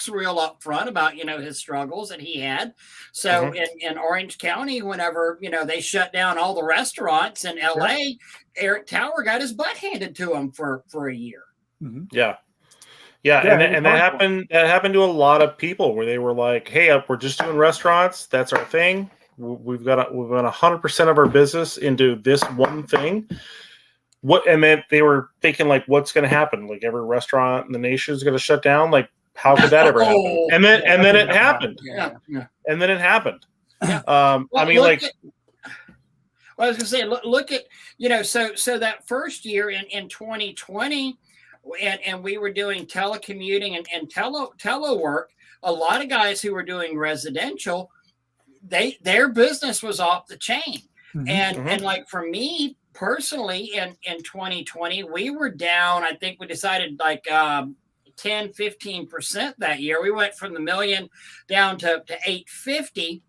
real upfront about, his struggles that he had. So in Orange County, whenever, they shut down all the restaurants in LA, Eric Tower got his butt handed to him for a year. Yeah. And that happened to a lot of people where they were like, hey, we're just doing restaurants. That's our thing. We've got 100% of our business into this one thing. And then they were thinking, like, what's going to happen? Like, every restaurant in the nation is going to shut down. Like, how could that ever happen? And then it happened. And then it happened. Well, I mean, like, I was going to say, look at, so that first year in 2020, and we were doing telecommuting and tele work. A lot of guys who were doing residential, their business was off the chain. And like for me personally, in 2020, we were down. I think we decided like 10-15% that year. We went from the million down to 850.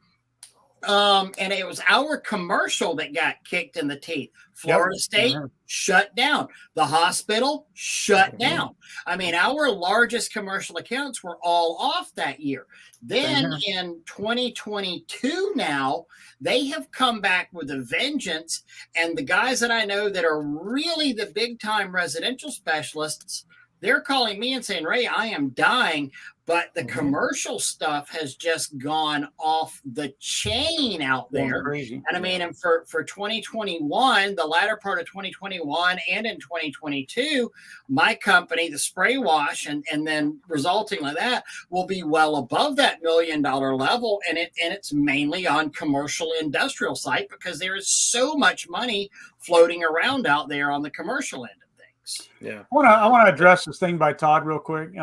And it was our commercial that got kicked in the teeth. Florida State shut down. The hospital shut down. I mean, our largest commercial accounts were all off that year. Then in 2022 now, they have come back with a vengeance. And the guys that I know that are really the big time residential specialists, they're calling me and saying, Ray, I am dying. But the commercial stuff has just gone off the chain out there. And I mean, and for 2021, the latter part of 2021 and in 2022, my company, the Spray Wash, and then resulting like that will be well above that $1 million level. And it's mainly on commercial industrial site because there is so much money floating around out there on the commercial end. Yeah, I want to address this thing by Todd real quick.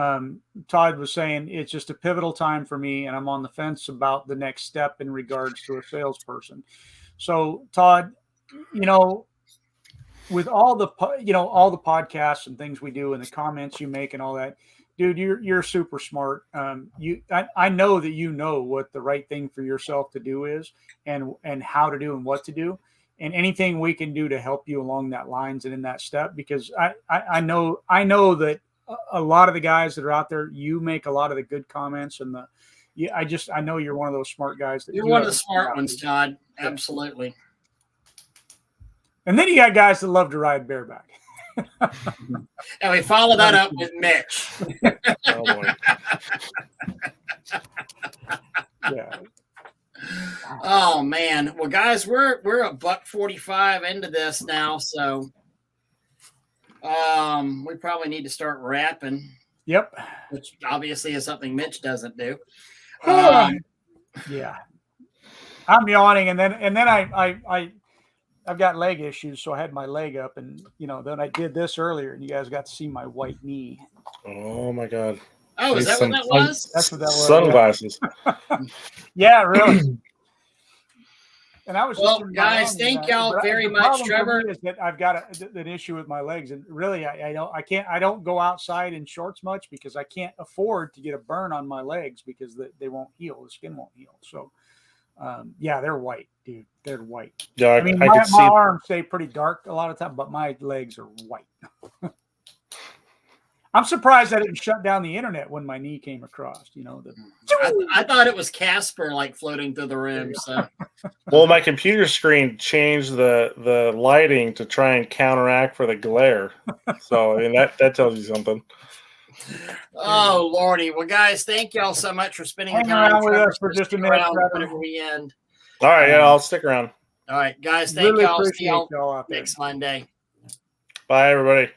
Todd was saying it's just a pivotal time for me, and I'm on the fence about the next step in regards to a salesperson. So, Todd, with all the podcasts and things we do, and the comments you make, and all that, dude, you're super smart. I know that you know what the right thing for yourself to do is, and how to do and what to do. And anything we can do to help you along that lines and in that step, because I know that a lot of the guys that are out there, you make a lot of the good comments, and I know you're one of those smart guys. You're one of the smart ones, Todd. Absolutely. And then you got guys that love to ride bareback. And we follow that up with Mitch. Oh boy. Yeah. Oh man. Well, guys, we're a $1:45 into this now, so we probably need to start wrapping. Yep. Which obviously is something Mitch doesn't do. Yeah. I'm yawning, and then I've got leg issues, so I had my leg up, and then I did this earlier, and you guys got to see my white knee. Oh my God. Oh, is that what that was? That's what that was. Sunglasses. Yeah, really. And I was guys, thank y'all very much, Trevor. Is that I've got an issue with my legs, and really, I don't go outside in shorts much because I can't afford to get a burn on my legs because they won't heal. The skin won't heal. So, yeah, they're white, dude. They're white. Yeah, I mean, my arms stay pretty dark a lot of time, but my legs are white. I'm surprised I didn't shut down the internet when my knee came across. I thought it was Casper like floating through the room. So, well, my computer screen changed the lighting to try and counteract for the glare. So I mean that tells you something. Oh Lordy! Well, guys, thank y'all so much for spending the time time with us for just a minute whenever we end. All right, yeah, I'll stick around. All right, guys, thank y'all. See y'all out there next Monday. Bye, everybody.